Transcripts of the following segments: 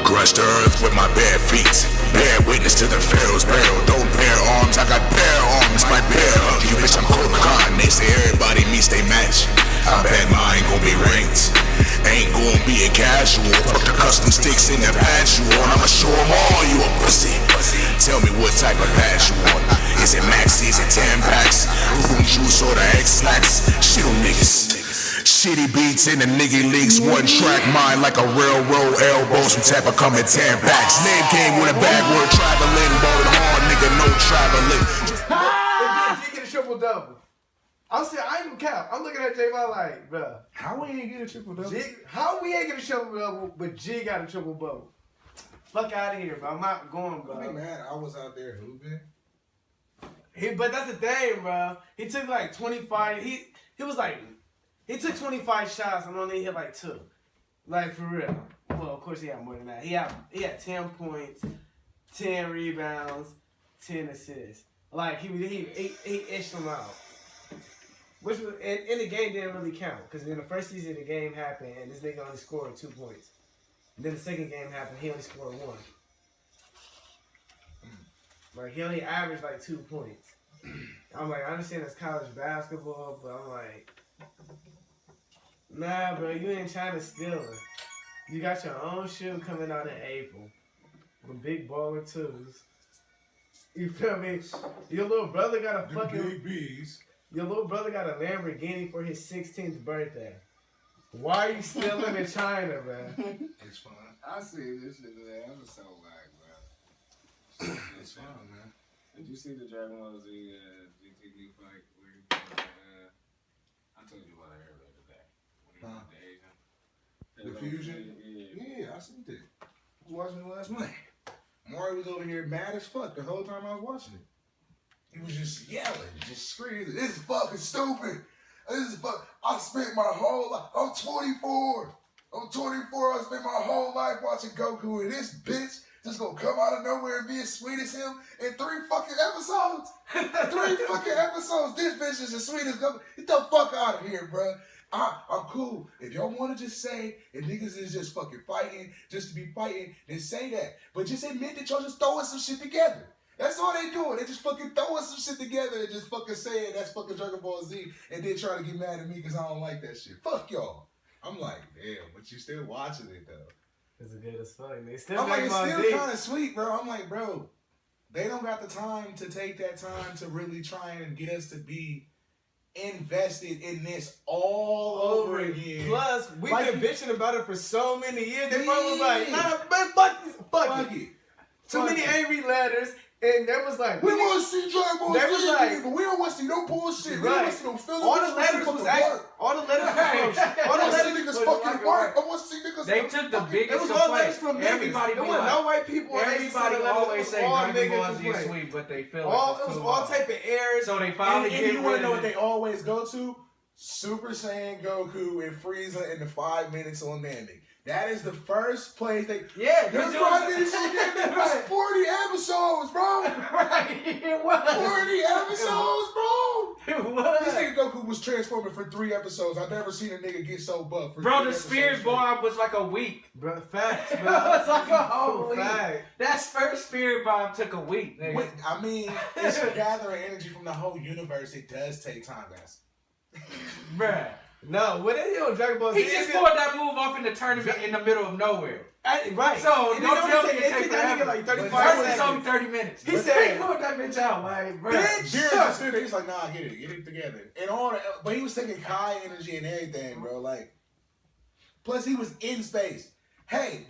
Crushed the earth with my bare feet. Bear witness to the Pharaoh's barrel. Don't bear arms, I got bare arms. My bare hug you, bitch, I'm Kobe Khan. They say everybody meets they match. I bet mine gon' be ranked. Ain't gon' be a casual. Fuck the custom sticks in the pants you on. I'ma show 'em all you a pussy. Tell me what type of patch you want. Is it maxi, is it 10 packs? Room juice or the X snacks? Shit on niggas. Shitty beats in the nigga leaks, one track mind like a railroad elbow, some type of come in 10 packs. Name came with a backward traveling, ballin' hard, nigga, no traveling. If you get a triple double, I'm saying I ain't gonna cap. I'm looking at J-Ball like, bruh, How we ain't get a triple double? how we ain't get a triple double, but G got a triple double? Fuck out of here, bro. I'm not going, bro. I mean, man, I was out there hooping. But that's the thing, bro. He took like 25. He was like. He took 25 shots and only hit like 2. Like, for real. Well, of course he had more than that. He had 10 points, 10 rebounds, 10 assists. Like, he ished them out. Which was, and the game didn't really count. Because in the first season, the game happened and this nigga only scored 2 points. And then the second game happened, he only scored 1. Like, he only averaged like 2 points. I'm like, I understand it's college basketball, but I'm like... Nah, bro, you ain't trying to steal it. You got your own shoe coming out in April. With big baller twos. You feel me? Your little brother got a fucking... Big B's. Your little brother got a Lamborghini for his 16th birthday. Why are you stealing in China, man? It's fun. I see this shit today. I'm just so whack, bro. It's fun, man. Did you see the Dragon Ball Z GTV fight where he I told you about it earlier today. When he went to Asia. The fusion? Yeah. Yeah, I seen it. I was watching it last night. Maury was over here mad as fuck the whole time I was watching it. He was just yelling, just screaming, "This is fucking stupid. This is fuck. I spent my whole life. I'm 24. I spent my whole life watching Goku, and this bitch just gonna come out of nowhere and be as sweet as him in 3 fucking episodes. 3 fucking episodes. This bitch is as sweet as Goku. Get the fuck out of here, bro. I'm cool. If y'all want to just say if niggas is just fucking fighting just to be fighting, then say that. But just admit that y'all just throwing some shit together. That's all they doing. They just fucking throwing some shit together and just fucking saying that's fucking Dragon Ball Z and then trying to get mad at me because I don't like that shit. Fuck y'all. I'm like, damn, but you still watching it though. It's good as fuck. They still I'm like, make it's my still Z. kind of sweet, bro. I'm like, bro, they don't got the time to take that time to really try and get us to be invested in this all over again. Plus, we've Like, been bitching about it for so many years. They Yeah. probably was like, nah, man, fuck this, fuck Fuck it. it. Too Fuck many it. angry letters, and they was like, We want to see Dragon Ball They Z, was like- but we don't want to see no bullshit. We don't want to see no fillers. all the letters was actually, all the letters was from, all I the want to see letters niggas fucking work. I want to see niggas. They took the It biggest was all letters complaint. from niggas. Everybody There be wasn't like, no white people. on everybody letters. always It say was all Dragon nigga Ball Z complaint. sweet, but they feel All, like it it's was too all much. type of errors. So they And, finally and get you want rid to know of what they it. always go to? Super Saiyan Goku and Frieza in the 5 minutes on Namek. That is the first place they. Yeah, There's because 5 minutes on Namek. There's 40 episodes, bro. right, it was. 40 episodes, bro. It This was. nigga Goku was transforming for 3 episodes. I've never seen a nigga get so buff. For Bro, 3 the spirit episodes. bomb was like a week. Bro, facts, It bro. was like a whole week. Fact. That first spirit bomb took a week, nigga. Wait, I mean, it's gathering energy from the whole universe. It does take time, guys. Bruh. No, what is your Dragon Ball Z? He just pulled that move off in the tournament in the middle of nowhere. Right. So, And don't then tell me it it took take that nigga forever. like 35 First, it's only seconds. 30 minutes. He But said- they pulled that bitch out, like, bruh. Bitch! Beerus was stood there. He's like, nah, get it together. And all that, but he was taking Kai energy and everything, bro. Like, plus he was in space. Hey,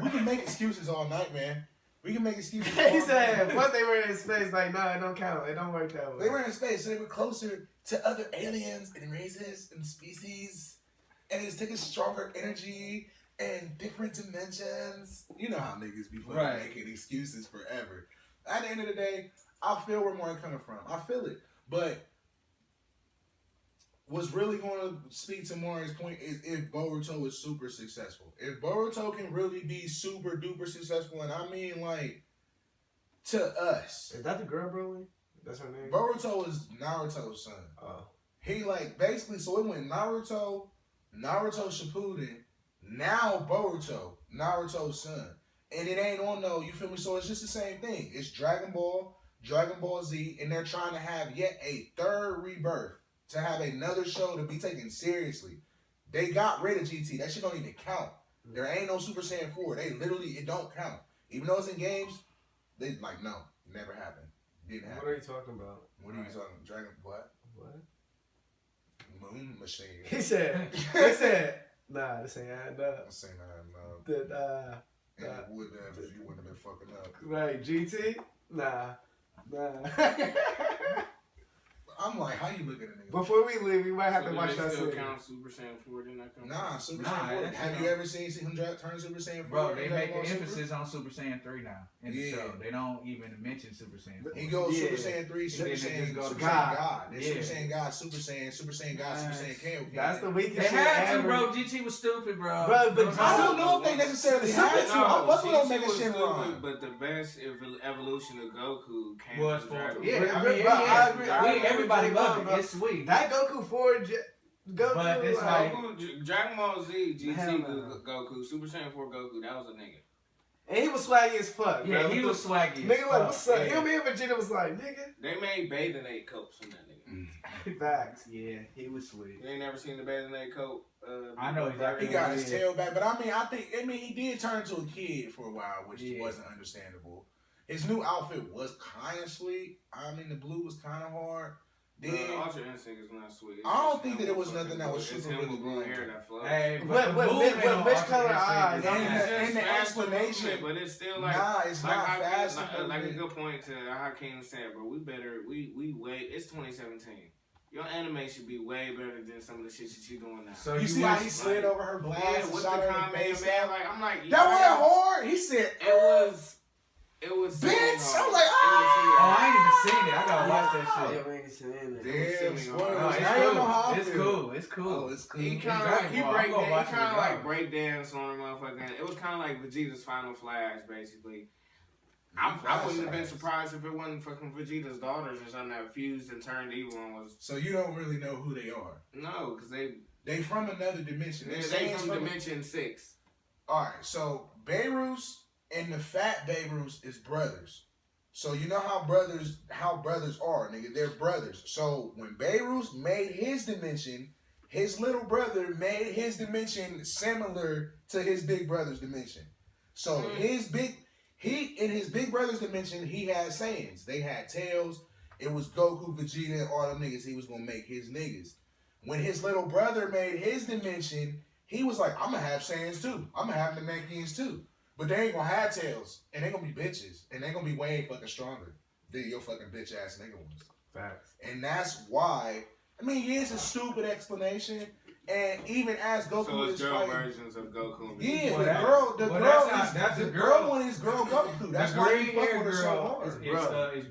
we can make excuses all night, man. We can make excuses. all He night. said, plus they were in space, like, nah, it don't count. It don't work that way. They were in space, so they were closer to other aliens and races and species. And it's taking stronger energy and different dimensions. You know how niggas be fucking Right. making excuses forever. At the end of the day, I feel where Mark coming from. I feel it. But what's really going to speak to Mari's point is if Boruto is super successful. If Boruto can really be super duper successful, and I mean like to us, Is that the girl, Broly? That's her name. Boruto is Naruto's son. Oh. He like basically, so it went Naruto Shippuden, now Boruto, Naruto's son. And it ain't on no, you feel me? So it's just the same thing. It's Dragon Ball Z, and they're trying to have yet a third rebirth, to have another show to be taken seriously. They got rid of GT. That shit don't even count. There ain't no Super Saiyan 4. They literally, it don't count. Even though it's in games, they like, no, never happened. Didn't happen. What are you talking about? What are you talking? Dragon what? What? Moon Machine. He said, nah, this ain't adding up. I'm saying that, That, and it would have if you wouldn't have been fucking up. right, GT? Nah. I'm like, how you look at a nigga? Before we leave, we might have to watch that still series. count Super Saiyan 4, didn't that come? Nah, Super Nah, Saiyan 4. that's Have not- you ever seen him turn Super Saiyan 4? Bro, they in make Dragon an Ball Super? emphasis on Super Saiyan 3 now in the Yeah. show. They don't even mention Super Saiyan 4. He goes Yeah. Super Saiyan 3, Super then they Saiyan, just go to Super God. Saiyan God. Then Super Yeah. Saiyan God, Super Saiyan, Super Saiyan God, Super Saiyan Kaioken. That's the weakest They shit had to, ever. bro. GT was stupid, bro. Bro, but I don't know if they necessarily had to. I fuck with them making shit wrong. But the best evolution of Goku came Was from for Dragon Ball. yeah. I Bro, mean, bro, I agree everybody with you, loved bro. it. It's sweet. That Goku 4, Goku, But it's like- Dragon Ball Z, GT Hell no. Goku, Super Saiyan 4 Goku, that was a nigga. and he was swaggy as fuck. Yeah, bro. he was swaggy. as Nigga, like, fuck. what's up? Yeah. Him and Vegeta was like, nigga. They made Bathing Coats from that nigga. Facts. Yeah, he was sweet. You ain't never seen the Bathing Coat? I know exactly. He got his Yeah. tail back, but I mean, he did turn to a kid for a while, which Yeah. wasn't understandable. His new outfit was kind of sweet. I mean, the blue was kind of hard. Then Ultra Instinct is not sweet. I don't think that it was nothing that was It's super him really with blue good. hair that flows. Hey, What- the what- movement what- on which Ultra color Instinct eyes? is And Yeah. the- It's and just the faster explanation. movement, but it's still like Nah, it's like not how fast. like a good point to how King said, bro. We way. It's 2017. Your anime should be way better than some of the shit that you doing now. So You you see how wish- he slid over her blast Yeah, and with shot the her in the comment, face? man. Like I'm like, That wasn't hard. He said, It was. Bitch, so I'm like, Oh, hard. I ain't even seen it. I gotta watch that Yeah, shit. we ain't seen it. damn, No, spoilers. No, it's Now you know how cool. I It's feel. cool. It's Oh, cool. it's cool. He kind of Dragon like he Ball. break I'm gonna he watch it kind of like regardless. break dance on a motherfucker. It was kind of like Vegeta's Final Flash, basically. I wouldn't have been surprised if it wasn't fucking Vegeta's daughters or something that fused and turned evil and was So you don't really know who they are. no, because They from another dimension. they Saiyans from Dimension 6. All right, so Beirut and the Fat Beirut is brothers. So you know how brothers are, nigga. They're brothers. So when Beirut made his dimension, his little brother made his dimension similar to his big brother's dimension. So in his big brother's dimension, he had Saiyans. They had tails. It was Goku, Vegeta, and all them niggas. He was gonna make his niggas. When his little brother made his dimension, he was like, I'm gonna have Saiyans too. I'm gonna have Namekians too. But they ain't gonna have tails. And they gonna be bitches. And they gonna be way fucking stronger than your fucking bitch ass nigga ones. Facts. And that's why, I mean, yeah, it's a stupid explanation. And even as Goku So it's is girl fighting, versions of Goku. And yeah, Well, the that- girl well, that's is not- that's the a girl girl. one is girl Goku. That's The why green he fuck hair with her so girl hard. is It's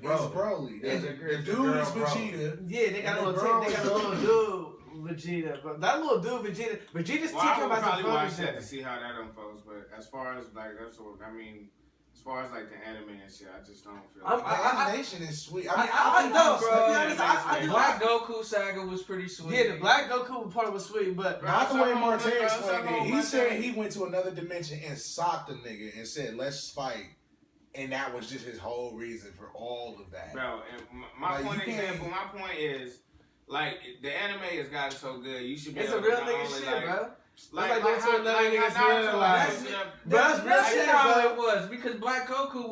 Broly. Broly. It's And a- the it's a dude girl is Broly. Vegeta. Yeah, they got a And the little girl they got a little dude, Vegeta. But that little dude, Vegeta's Well, I teaching would about probably some watch fun that to shit. see how that unfolds. But as far as like that's what I mean. As far as like the anime and shit, I just don't feel. I'm- The like animation is sweet. I know, bro. To be honest, I do Black Goku saga was pretty sweet. Yeah, the Black Goku part was sweet, but Not the way Marte Bro, explained it. He bro, said bro. he went to another dimension and socked a nigga and said, let's fight. And that was just his whole reason for all of that. Bro, and my Like, point you can't- example, my point is, like, the anime has gotten so good, you should be it's a able to real not nigga only, shit, like, bro. Like, That's like like, going to another nigga's hood, Naruto, like- that's enough. That's real That's shit, how bro. it was because Black Goku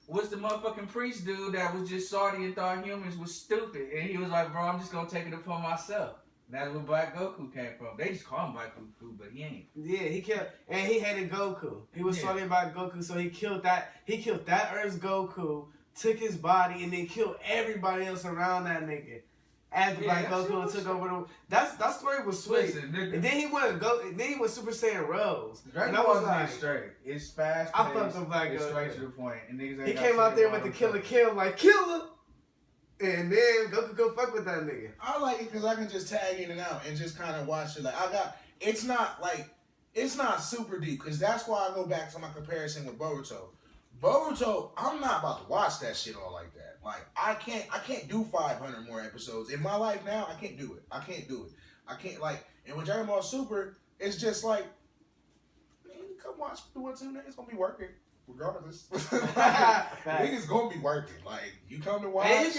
was the motherfucking priest dude that was just salty and thought humans was stupid, and he was like, bro, I'm just gonna take it upon myself. That's where Black Goku came from. They just call him Black Goku, but he ain't. Yeah, he killed, and he hated Goku. He was Yeah. salty about Goku, so he killed that. He killed that Earth's Goku, took his body, and then killed everybody else around that nigga. As the Yeah, Black that shit Goku was- took over the. that story was sweet. Listen, nigga, And then he went Then he went Super Saiyan Rose. Dragon And I Ball was Z like, is straight. It's fast. I paced, fucked with Black it's Goku. straight to the point. And niggas ain't he got came shit out there going with the on Killer Kill, like Killer. and then Goku go fuck with that nigga. I like it because I can just tag in and out and just kind of watch it. Like it's not super deep because that's why I go back to my comparison with Boruto. Boruto, I'm not about to watch that shit all like that. Like I can't do 500 more episodes in my life now. I can't do it. I can't like. And with Dragon Ball Super, it's just like, man, you come watch 2 niggas gonna be working. Regardless, niggas gonna be working. Like you come to watch, and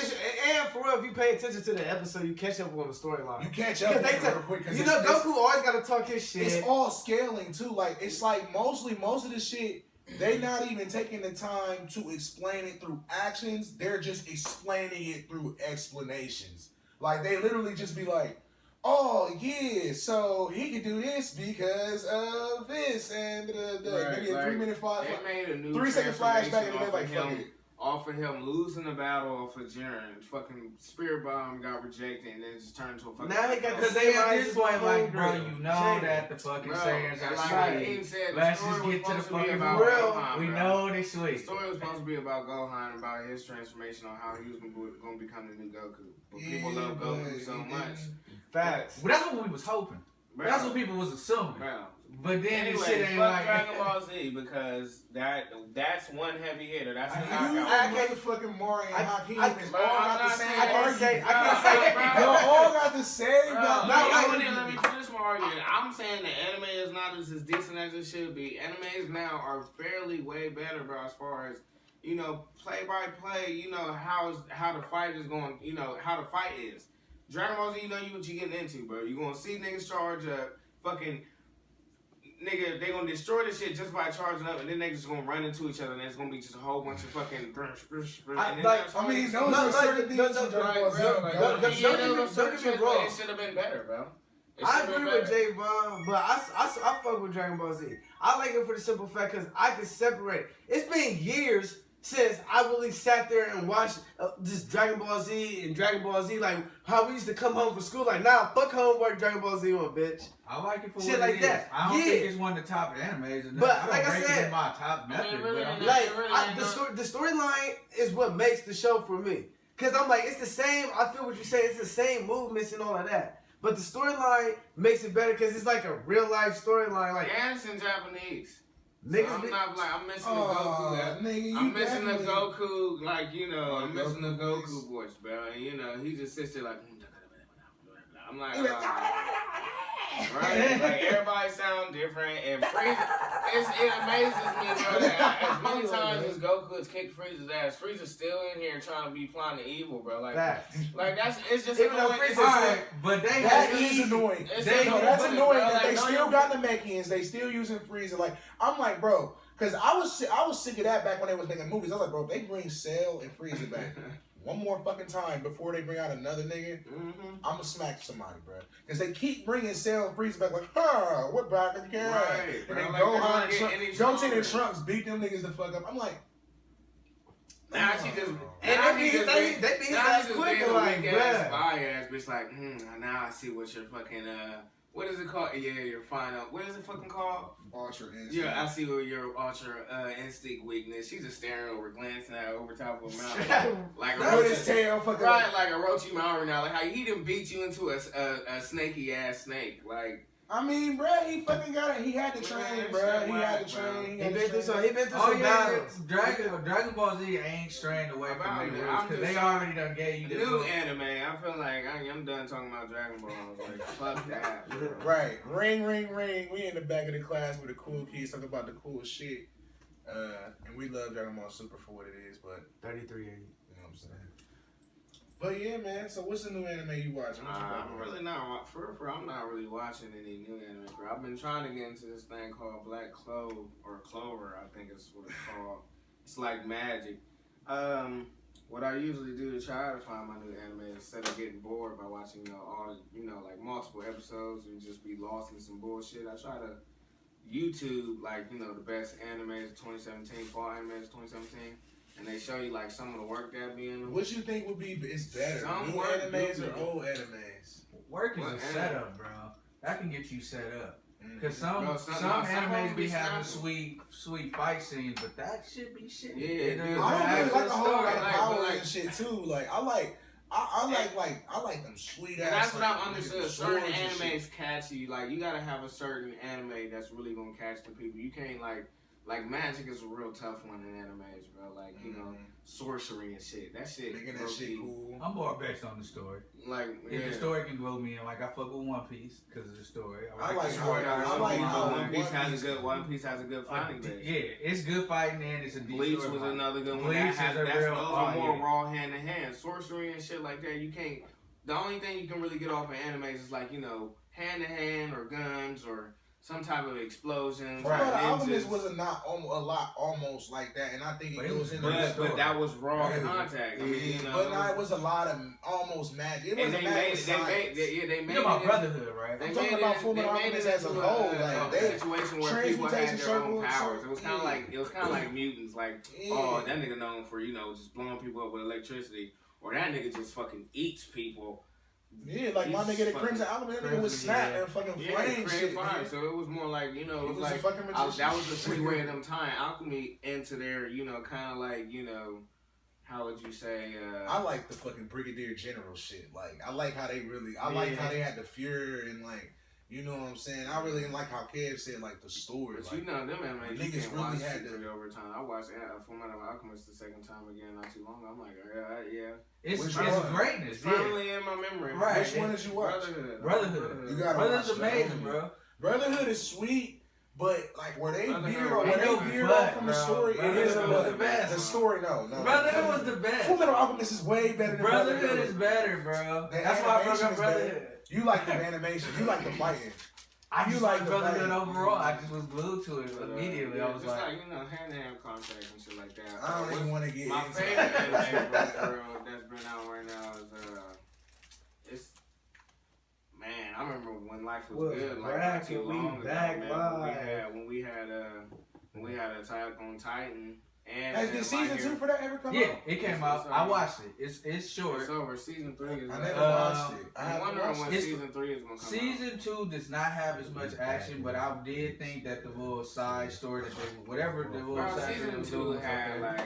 for real, if you pay attention to the episode, you catch up on the storyline. You catch up real quick. You know, Goku always gotta talk his shit. It's all scaling too. Like it's like most of the shit, they not even taking the time to explain it through actions. They're just explaining it through explanations. Like they literally just be like, oh yeah, so he could do this because of this, and maybe a 3 minute flash. They made a new 3 second flashback, and they're like, fuck it. Off of him losing the battle for Jiren, fucking Spirit Bomb got rejected, and then just turned to a fucking. Now he got Because they at this point, like, bro, you know that the fucking Saiyans are sweet. Let's just get to the fucking real. We know they The sweet. story was supposed to be about Gohan, about his transformation, on how he was going to become the new Goku. But people love Goku so much. Facts. Well, that's what we was hoping. Bro, That's what people was assuming. Bro. But then Anyway, this shit ain't fuck like Dragon Ball Z because that's one heavy hitter. That's a You knockout. act like fucking Mario and Hakeem is all got the same. I can't say. They all got the same. Let me finish my argument. I'm saying the anime is not as decent as it should be. Animes now are fairly way better, bro, as far as, you know, play by play, you know, how the fight is going, you know, how the fight is. Dragon Ball Z, you know what you're getting into, bro. You're gonna see niggas charge up, fucking nigga, they gonna destroy the shit just by charging up, and then they just gonna run into each other, and there's gonna be just a whole bunch of fucking. Don't get me wrong. It should have been better, bro. I agree with J Von, but I fuck with Dragon Ball Z. I like it for the simple fact because I can separate it. It's been years since I really sat there and watched this Dragon Ball Z and Dragon Ball Z, like how we used to come home from school, like, nah, fuck homework, Dragon Ball Z on, bitch. I like it for shit what like it that. is. I don't think it's one of the top animes. But I like I rate it said, in my top nothing. The storyline is what makes the show for me. Cause I'm like, it's the same. I feel what you're saying. It's the same movements and all of that. But the storyline makes it better because it's like a real life storyline. Like, and it's in Japanese. Niggas, so I'm not like I'm missing the Goku. Nigga, I'm missing the Goku, like, you know, I'm missing the Goku voice, bro. And, you know, he just sits there like, I'm like, right? Like everybody sound different, and Frieza, it amazes me, bro. That as many times as Goku has kicked Frieza's ass, Frieza's still in here trying to be plotting evil, bro. Like it's just annoying. But that is annoying. That's annoying that they still got the Namekians. They still using Frieza. Like I'm like, bro, because I was sick of that back when they was making movies. I was like, bro, if they bring Cell and Frieza back one more fucking time before they bring out another nigga, I'ma smack somebody, bro. Because they keep bringing Cell and Frieza back like, we're back again. Right, and then like, Gohan and Trunks beat them niggas the fuck up. I'm like, now she just they be his ass quick, like, bruh. Bias, bitch, like, now I see what you're fucking, what is it called? Yeah, your final, what is it fucking called? Ultra Instinct. Yeah, I see what your Ultra Instinct weakness. She's just staring over, glancing at over top of her mouth. Like a with his tail fucking. Right, like a Orochimaru now. Like how he done beat you into a snaky ass snake. Like, I mean, bro, he fucking got it. He had to train, bro. He had to train. He been through some battles. Dragon Ball Z ain't straying away from the rules because they already done gave you the new anime. I feel like I'm done talking about Dragon Ball. Like, fuck that. Bro. Right. Ring, ring, ring. We in the back of the class with the cool kids talking about the cool shit. And we love Dragon Ball Super for what it is, but 3380. You know what I'm saying? But yeah, man. So what's the new anime you watching? I'm really not. I'm not really watching any new anime. I've been trying to get into this thing called Black Clover or Clover. I think it's what it's called. It's like magic. What I usually do to try to find my new anime instead of getting bored by watching like multiple episodes and just be lost in some bullshit. I try to YouTube the best animes of 2017, fall animes of 2017. And they show you like some of the work that be in them. What you think would be is better? Some new animes or old animes? Work is a setup, bro. That can get you set up. Cause some animes be having sweet fight scenes, but that should be shit. Yeah, I don't really like the whole power and shit too. Like I I like them sweet ass. And that's what like, I understood. nigga, Certain swords and shit. animes catch you. Like, you gotta have a certain anime that's really gonna catch the people. You can't, like Magic is a real tough one in animes, bro. Like, you know, sorcery and shit. That shit. Making that shit cool. I'm more based on the story. Like, If the story can grow me in, like I fuck with One Piece because of the story. I like the story. how One Piece has a good fighting base. Yeah, it's good fighting and it's a deep Bleach story was behind it. another good one. Bleach That is has, a that's real- those oh, are more yeah. raw hand to hand. Sorcery and shit like that, you can't. The only thing you can really get off of animes is like, you know, hand to hand or guns or some type of explosions. Right. or ninjas. Alchemist was a lot almost like that, and I think it goes into But that was raw Yeah. contact. I mean, you know, but no, it was a lot of almost magic. It and wasn't they magic. made You know about it. Brotherhood, right? They I'm made talking it, about Fullmetal they made Alchemist it as a into whole, like, a they- situation where people had transmutation their own circle, powers. It was kind of yeah. like like mutants. Like, oh, that nigga known for just blowing people up with electricity, or that nigga just fucking eats people. Yeah, like my nigga, the fucking Crimson Alchemist, that nigga was snap and fucking flame create shit. fire. Man. So it was more like, it was was like a fucking magician. that was the free way of them tying alchemy into their, kind of like, how would you say? I like the fucking Brigadier General shit. Like, I like how they really, I like how they had the Fuhrer and like, you know what I'm saying? I really didn't like how Kev said like the story. But Like, them anime, you niggas can't really watch had shit to- pretty over time. I watched Fullmetal Alchemist the second time again not too long ago. I'm like, yeah. It's Which it's one? greatness. It's Yeah. firmly in my memory. Right. Which one did you watch? Brotherhood. You gotta Brother's watch amazing, it. bro. Brotherhood is sweet, but like where they Brotherhood veer was where the they veer best, off from the bro. story, it Brotherhood is was the best. The story, no. Brotherhood was the best. Fullmetal Alchemist is way better than Brotherhood is better, bro. The That's why I animation broke up is Brotherhood. You like the animation. You like the fighting. I just You like like the Brotherhood fighting. overall. I just was glued to it immediately. I was just like, hand-to-hand contact and shit like that. I don't even want to get My into favorite that. anime that's been out right now is it's man. I remember when life was good, like not too long ago, man. When we had Attack on Titan. And Has the season 2 for that ever come yeah, out? it came out. I watched it. It's short. It's over. Season 3 is I like, never watched it. I I'm haven't wondering watched when it. season 3 is gonna come out. Season 2 does not have as much action, but I did think that the little side story that they, whatever the little Bro, side story season was 2 doing was had okay. like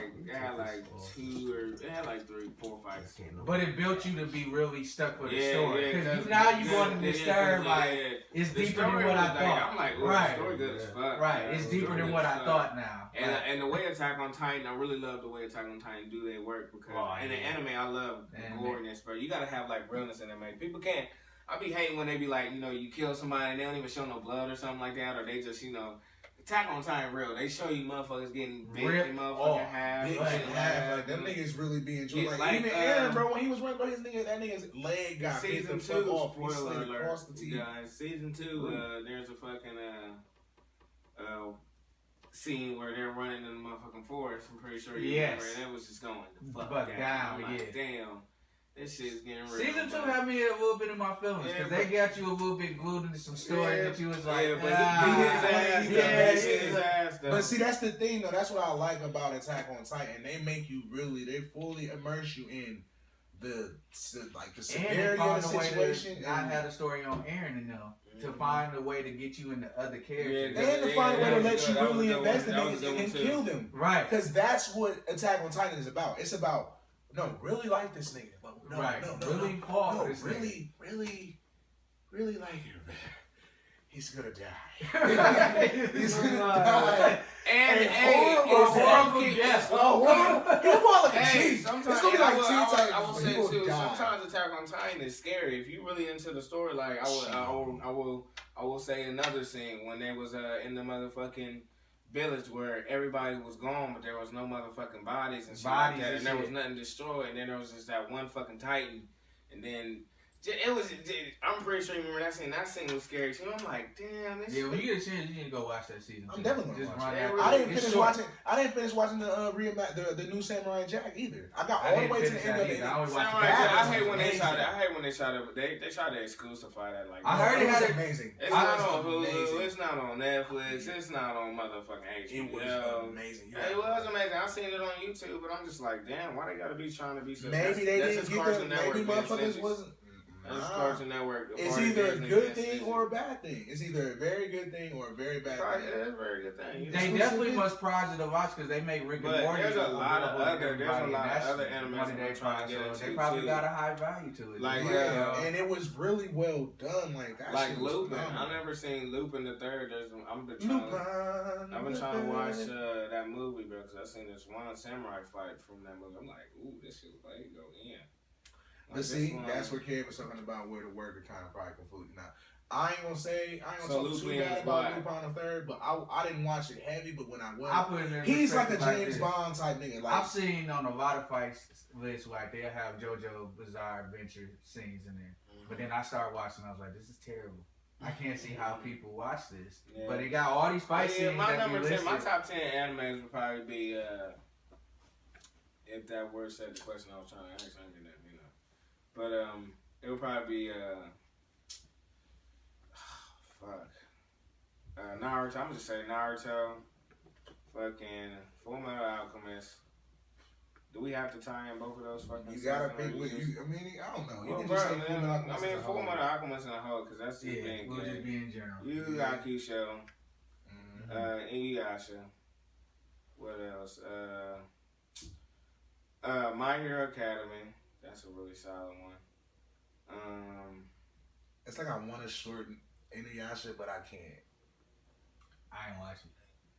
3, 4 fights. But it built you to be really stuck with the Yeah, story. yeah, Because 'cause now the- you going to yeah, disturb, yeah, like, yeah. it's The deeper than story what was I like- thought. I'm like, ooh, Right. the story good as fuck. Right, man. it's The deeper story than good what as I fuck. thought now. And the way Attack on Titan, I really love the way Attack on Titan do their work because in the anime, I love the Anime. goriness, bro. You gotta have like realness in anime. People can't. I be hating when they be like, you kill somebody and they don't even show no blood or something like that, or they just, Attack on Titan real. They show you motherfuckers getting bit Ripped in motherfucking off. half. Big and shit shit laugh, like like them that. niggas really being true. Yeah, Like, like, even Aaron, bro, when he was running, bro, that nigga's leg got bit Season the fuck 2, off. He spoiler slid alert. across the teeth. Yeah, in season 2, there's a fucking scene where they're running in the motherfucking forest. I'm pretty sure you remember, and it was just going the fuck Buck down. down, I'm like, yeah. damn, this shit's getting real. Season 2 bro. had me a little bit in my feelings Yeah, because they got you a little bit glued into some story Yeah, that you was like, yeah, but ah, he hit his ass. yeah, though. yeah. He hit his ass though. But see, that's the thing, though. That's what I like about Attack on Titan. They make you really, they fully immerse you in the and they severity found of a the way situation. to not have a story on Aaron and them to find a way to get you into other characters. Yeah, and to find a way to that let was you good. That was really a good one. invest in That was a niggas good and one, too. kill them. Right. Because that's what Attack on Titan is about. It's about, no, really like this nigga. No, Right. no, Really fall no, for this really, really like him. He's gonna die. He's gonna die. And horrible kick. death. Oh, wow. He's more like a Hey, cheat. sometimes It's gonna be I like will- Teen I will Titans. say He will too. die. Sometimes Attack on Titan is scary. If you really into the story, like I will say another scene when they was in the motherfucking village where everybody was gone, but there was no motherfucking bodies and shit like Bodies that, and and there was shit. nothing destroyed, and then there was just that one fucking Titan, and then. It was. I'm pretty sure you remember that scene. That scene was scary too. I'm like, damn. This Yeah, when shit- you get a chance, you need to go watch that season. I'm too. definitely Just gonna watch run it. that. Yeah, I didn't It's finish short. watching. I didn't finish watching the new Samurai Jack either. I got I all the didn't way to finish the end that of it. either. I only watched Samurai the Jack, That I was hate when they amazing. try to. I hate when they try to exclusify that. Like, I heard it was had a- amazing. it's I- not on amazing. Hulu. It's not on Netflix. It's not on motherfucking HBO. It was amazing. It was amazing. I seen it on YouTube, but I'm just like, damn, why they gotta be trying to be so? Maybe they that's didn't just get Cartoon the. Network Maybe being motherfuckers stingy. wasn't. That's Cartoon Network. It's part of either a Disney good and thing Disney. or a bad thing. It's either a very good thing or a very bad Probably, thing. yeah, that's a very good thing. They definitely must prize it to watch because they make Rick and But Morty. there's a lot of available to other- there's a everybody, lot and of that's other one animes of I'm their trying to get prizes. into, They probably too. got a high value to it. Like, Yeah, and it was really well done. Like that like shit was Lupin. phenomenal. I never seen Lupin the Third. I've been trying to watch that movie, bro, because I seen this one samurai fight from that movie. I'm like, ooh, this shit like go in. Like, But see, this one- that's where Kev was talking about where the word kind of probably confused. Now, I ain't gonna So talk too Lupin bad is about what? Lupin the Third, but I didn't watch it heavy. But when I I was, put it in he's like a perspective James this. Bond type nigga. Like I've seen on a lot of fights lists like they'll have JoJo Bizarre Adventure scenes in there. But then I started watching, I was like, this is terrible. I can't see how people watch this. Yeah. But it got all these fight Yeah, scenes. my that number be 10, my listed. top 10 animes would probably be if that word said the question I was trying to ask, I didn't get that, you know. But it would probably be Naruto. I'm just saying Naruto, fucking Fullmetal Alchemist. Do we have to tie in both of those fucking? you gotta seasons, or pick what just- you. I mean, I don't know. You Well, can bro, just say man, Fullmetal I Alchemist mean as a whole. Fullmetal Alchemist in a whole, because that's just Yeah, being we'll just gay. be in general. Yu Yu Hakusho, Mhm. Inuyasha. What else? My Hero Academy. That's a really solid one. It's like I want to shorten Inuyasha, but I can't. I ain't watching.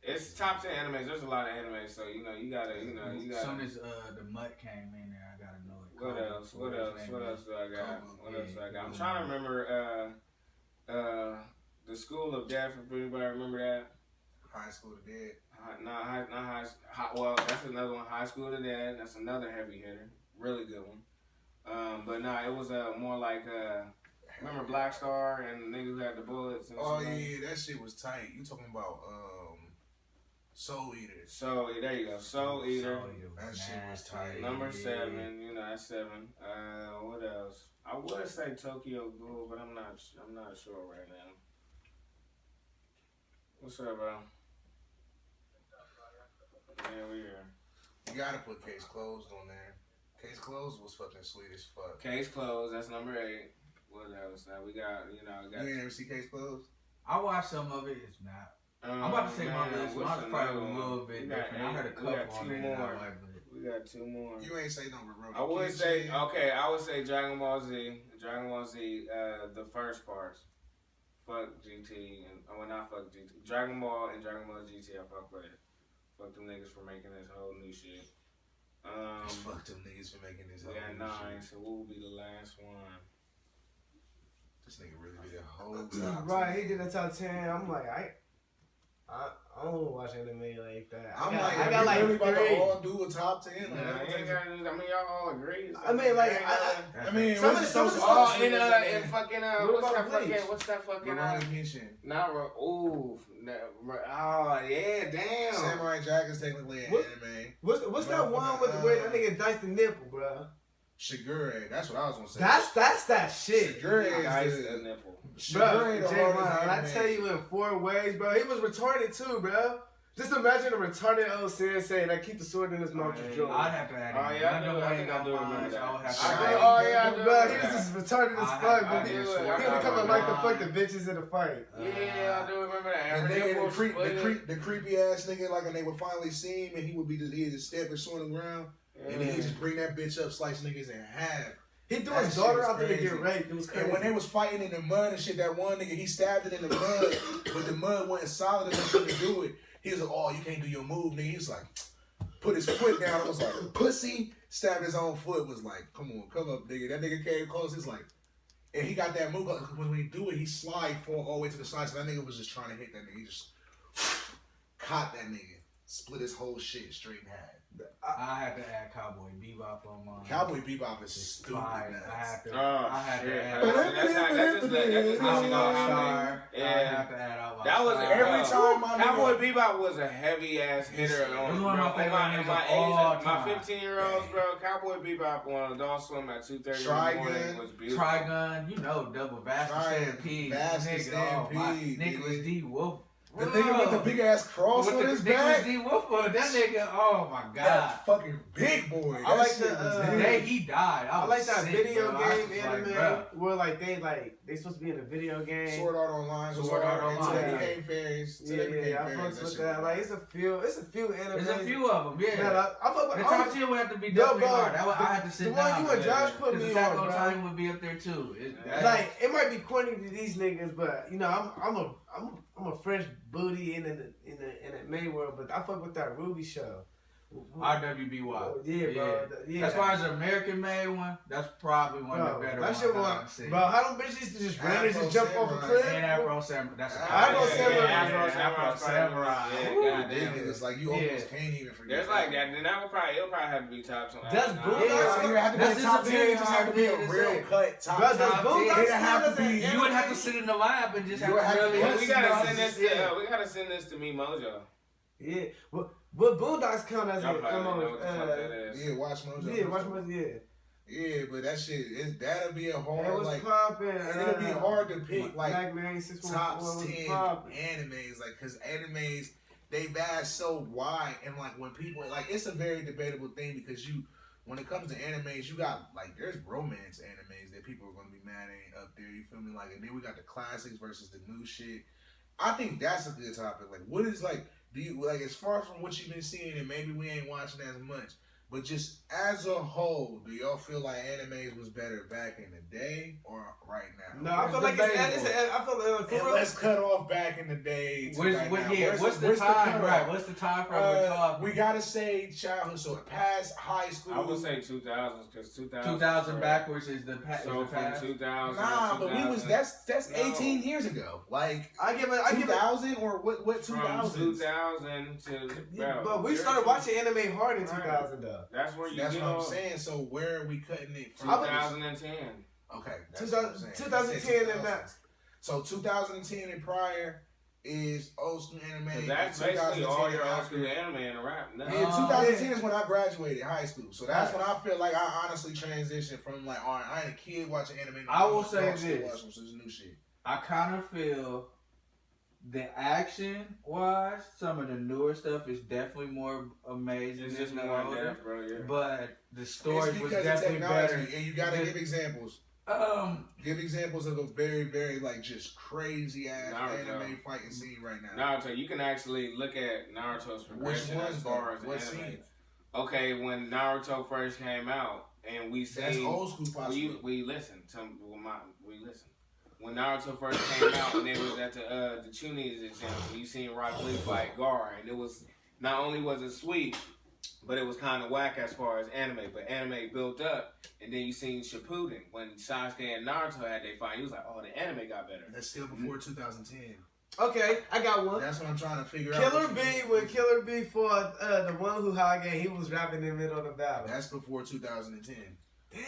It's top 10 animes. There's a lot of animes, so you gotta. As soon as the Mutt came in there, I gotta know it. What else? What else? What else do I got? Coma. What else do I got? I'm trying to remember. The School of Death. If anybody remember that. High School of the Dead. Not high. Well, that's another one. High School of the Dead. That's another heavy hitter. Really good one. But nah, it was more like remember Black Star and the nigga who had the bullets. And Oh shit like that? yeah, that shit was tight. You talking about Soul Eaters? So there you go. Soul Eater. That shit was tight. Number 7. You know that's 7. What else? I would say Tokyo Ghoul, but I'm not sure right now. What's up, bro? Yeah, we here. You gotta put Case Closed on there. Case Closed was fucking sweet as fuck. Case closed. That's number 8. What else? We got. You ain't never see Case Closed? I watched some of it. It's not. I'm about to say my list. Mine's probably a little bit different. I heard a couple on there that I like, but We got 2 more. You ain't say no Rurouni I would Kenshin. say I would say Dragon Ball Z. Dragon Ball Z. The first parts. Fuck GT and not fuck GT. Dragon Ball and Dragon Ball GT. I fuck with it. Fuck them niggas for making this whole new shit. Fuck them niggas for making this. We got whole 9. shit. So what will be the last one? This nigga really did a whole top Right, 10. he did a top 10. I'm like, I don't watch anime like that. I'm I like, got like really about 3. to all do a top 10. Nah, Like, I ain't gotta do that. I mean, y'all all agree. So I mean, like, ain't I mean, Some what's of the oh, stuff- in fucking What what's about that Bleach? what's that fucking Rurouni Kenshin. not oh yeah, damn. Samurai Jack is technically an What? anime. What's that one with where that nigga diced the nipple, bro? Shigure, that's what I was gonna say. That's that shit. Shigure Guys, is a the nipple. Bro, Shigure the J. Ron, hardest when I anime. tell you in 4 ways, bro, he was retarded too, bro. Just imagine a retarded old sensei that keep the sword in his mouth Oh, to yeah. draw. I'd have to add it. Oh, yeah, I think I do remember that. I would have to I add do- it. oh, yeah, I do Bro, he remember was just that. retarded as I fuck, have- but I he do. was I coming do. like to fuck the bitches in the fight. Yeah, I do remember that. And Every then nipple the split. creepy ass nigga, like, and they would finally see him, and he would just step his sword on the ground, and then he just bring that bitch up, slice niggas in half. He threw That his shit daughter was out there to crazy. get raped. It was crazy. And when they was fighting in the mud and shit, that one nigga, he stabbed it in the mud, but the mud wasn't solid enough for him to do it. He was like, oh, you can't do your move, nigga. He was like, put his foot down. It was like, pussy. Stabbed his own foot. Was like, come on, come up, nigga. That nigga came close. He's like, and he got that move. When he do it, he slide all the way to the side. So that nigga was just trying to hit that nigga. He just caught that nigga. Split his whole shit straight in half. I had to add Cowboy Bebop on mine. Cowboy Bebop is stupid. Fire. nuts. I had to. Oh, I had shit. to add. That just let you know Outlaw how Star. many. I Yeah. have to add Outlaw That was Star. Every time I Cowboy Bebop was a heavy ass hitter on It was one of my favorite in animes my of all age, my time. 15-year-olds, bro. Cowboy Bebop on Adult Swim at 2:30 in the morning Trigun. was beautiful. Trigun, you know, Double Vasta Trigun, Stampede. Vasta Nigga, oh my, Stampede, Nicholas nigga. D. Wolf. The nigga with the big ass cross With on the his nigga back. D Wolf on it, that nigga, oh my god. That fucking big boy. I like That the, shit was The uh, day he died, I was like that sick, video bro. I was game just anime like, bro. where they supposed to be in a video game. Sword Art Online. Sword Art Until Online. they became fairies. Till Yeah, they became I fairies. fucks with shit that. was Like it's a few anime. There's a few of them, yeah. Man, I fuck with The top 10 would have to be Yo, definitely bro, hard. I had to sit the down. one you and Josh put Because me Attack on, on bro. Titan would be up there too. Like it might be corny to these niggas, but you know I'm a fresh booty in the May world, but I fuck with that Ruby show. RWBY. Yeah, bro. Yeah. As far as the American made one, that's probably one of the better that ones shit I've seen. bro, how them bitches used to just run and Afro just jump off a Samurai. cliff? And Afro Samurai. That's Afro Samurai. Afro Samurai. Yeah, Woo. goddamn. It's like you almost can't even forget. There's like that. Then it'll probably have to be top 10. Does Boondocks Yeah, you have to be That's a top just 10. a It just have to be a very real hard cut top Bro, 10. does top Boondocks 10. It'd have count to as be- an You would have to anime? sit in the lab and just You would have to have to really. be- We gotta Yeah. send this to. We gotta send this to me, Mojo. Yeah, but Boondocks count as Y'all an probably know what the fuck that is. Yeah, watch Mojo. yeah, watch my yeah. Yeah, but that shit, that'll be a It hard, was like, popping. and it'll be hard to pick, like, Black Man 614 top was 10 popping. animes, like, because animes, they vast so wide, and, like, when people, like, it's a very debatable thing, because when it comes to animes, you got, like, there's romance animes that people are going to be mad at up there, you feel me, like, and then we got the classics versus the new shit. I think that's a good topic, like, what is, like, do you, like, as far from what you've been seeing, and maybe we ain't watching as much, but just as a whole, do y'all feel like animes was better back in the day or right now? No, I feel like I feel like And let's cut off back in the day. To right now. What's the time? Right, what's the time frame we're talking? We gotta say childhood, so past high school. I would say 2000s because 2000 backwards is the past. So from 2000. Nah, but we was that's No. 18 years ago. Like I give it 2000 or what From 2000? 2000 to but we started watching anime hard in 2000 though. That's where you That's get what I'm on saying. So where are we cutting it from? 2010. Okay, that's what I'm saying. 2010 and that. So 2010 and prior is old school anime. 'Cause that's and basically 2010 all your old after. school anime and rap. No. Yeah, 2010 is when I graduated high school. So that's when I feel like I honestly transitioned from like, all right, I ain't a kid watching anime. I will I'm say watching this. watching some new shit. I kind of feel the action wise, some of the newer stuff is definitely more amazing. It's just than the more in older, depth, bro. Yeah. but the It's story was because of definitely technology, better. and you gotta Because- give examples. Give examples of a very, very like just crazy ass Naruto. anime fighting scene right now. Naruto, you can actually look at Naruto's progression ones, as far though? as What anime. scenes? Okay, when Naruto first came out, and we That's seen old school possibly. we listened to we listened. When Naruto first came out, and it was at the Chuni's example, you seen Rock Lee fight Gaara, and it was not only was it sweet, but it was kind of whack as far as anime. But anime built up, and then you seen Shippuden when Sasuke and Naruto had their fight. He was like, "Oh, the anime got better." That's still before 2010. Okay, I got one. That's what I'm trying to figure Killer out. B, when Killer B fought the one who Hage, he was rapping in the middle of the battle. That's before 2010.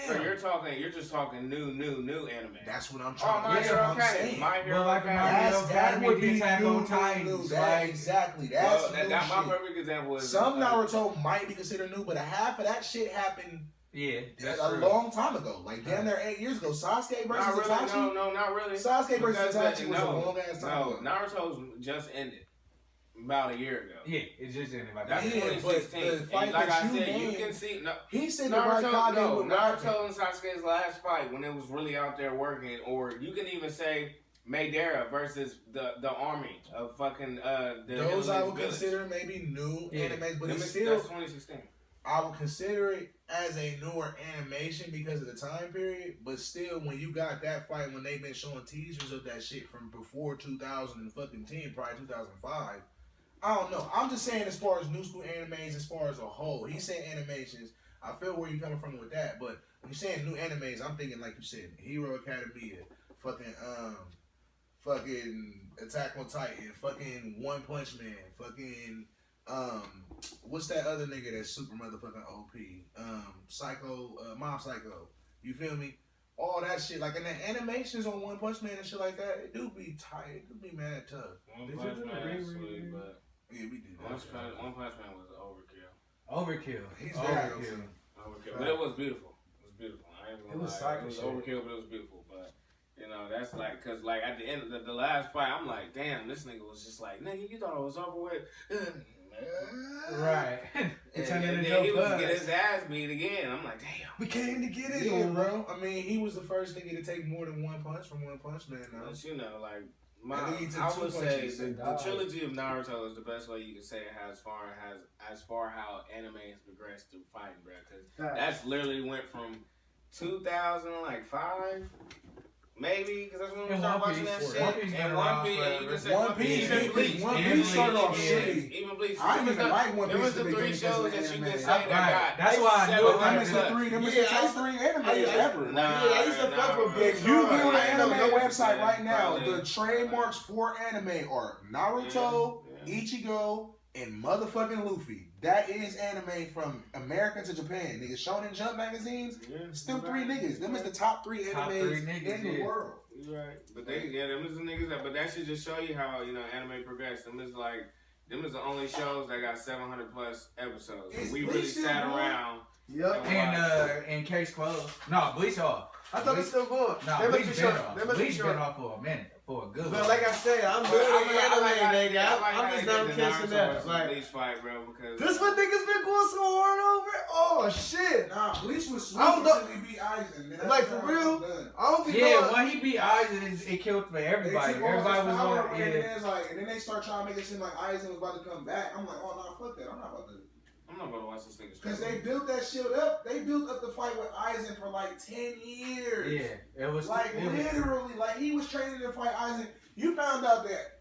So you're just talking new anime. That's what I'm Oh, trying My to Hero I'm saying. Academy. My Hero Well, like Academy. My Hero That Academy, would be Attack new, on Titans, That, like- exactly. That's Well, new that my shit. perfect example is Some Naruto might be considered new, but a half of that shit happened Yeah, that's a true. long time ago. Like damn near 8 years ago. Sasuke versus Not really, Itachi. no, not really. Sasuke versus Because Itachi was a long ass time No, ago. Naruto's just ended about a year ago. Yeah, it's just in like That's Yeah, but 2016. the fight And like that I you said, named- you can see He said the right Naruto. No, would Naruto and Sasuke's last fight when it was really out there working, or you can even say Madara versus the army of fucking the Those I Hillbillies would village. consider maybe new Yeah. animes, but Them it's is- still that's 2016. I would consider it as a newer animation because of the time period. But still, when you got that fight, when they've been showing teasers of that shit from before 2010, probably 2005. I don't know. I'm just saying as far as new school animes, as far as a whole. He's saying animations. I feel where you're coming from with that, but when you're saying new animes, I'm thinking like you said, Hero Academia, fucking Attack on Titan, fucking One Punch Man, fucking what's that other nigga that's super motherfucking OP? Mob Psycho. You feel me? All that shit, like, and the animations on One Punch Man and shit like that, it do be tight. It do be mad tough. One Did Punch you do Man the is re- sweet, but Yeah, we do that. One Punch Man was overkill. Overkill. He's very Overkill. OP. Overkill, but it was beautiful. It was beautiful. I ain't gonna It was lie. psycho It was shit. overkill, but it was beautiful. But You know, that's like, cause like at the end of the last fight, I'm like, damn, this nigga was just like, nigga, you thought it was over with. Right. And turned into then Joe he was Buzz. get his ass beat again. I'm like, damn. We came to get it, Yeah, bro. I mean, he was the first nigga to take more than one punch from One Punch Man. Now. But you know, like I think he took I 2 would say punches the and died. trilogy of Naruto is the best way you can say it has as far how anime has progressed through fighting, bro. Because that's literally went from 2005. Maybe, because that's when we And started One watching Piece. that shit. One Piece been and around One Piece, and you can say One One Piece, Piece, even Bleach. One Even Piece started off Bleach, shitty. Even Bleach. I didn't even like One There Piece was to the begin three with shows because that of you anime. could say that got. That's why I knew it. Them is the three. Them is the top 3 animes ever. Nah, I used to fuck with Big If you go on the I anime know. website right now, Probably. the trademarks for anime are Naruto, Yeah. Ichigo, and motherfucking Luffy. That is anime from America to Japan. Niggas Shonen Jump magazines. It's them 3 niggas. Them is the top 3 Top animes 3 niggas, in the yeah. world. You're right. But them is the niggas that, but that should just show you how, anime progressed. Them is the only shows that got 700 plus episodes. It's We really Bleach sat still going? around. Yup. And case closed. No, Bleach off. I thought it's still going. No, They must Bleach be been short. off. They must be Bleach been short. off for a minute, for a good But one. like I said, I'm doing anime, nigga. I'm just now catching up. Like, Bleach fight, bro, because this what niggas been going so hard over? Oh shit! Nah, Bleach was sweet I don't know- until he beat Aizen. Man. Like, for real? I don't be Yeah, knowing. when he beat Aizen, it killed for everybody. Everybody was on. And Yeah. then it's like, and then they start trying to make it seem like Aizen was about to come back. I'm like, oh no, fuck that. I'm not about to. I'm not gonna watch this nigga. Because they built that shit up. They built up the fight with Aizen for like 10 years. Yeah, it was Like, literally, like, he was training to fight Aizen. You found out that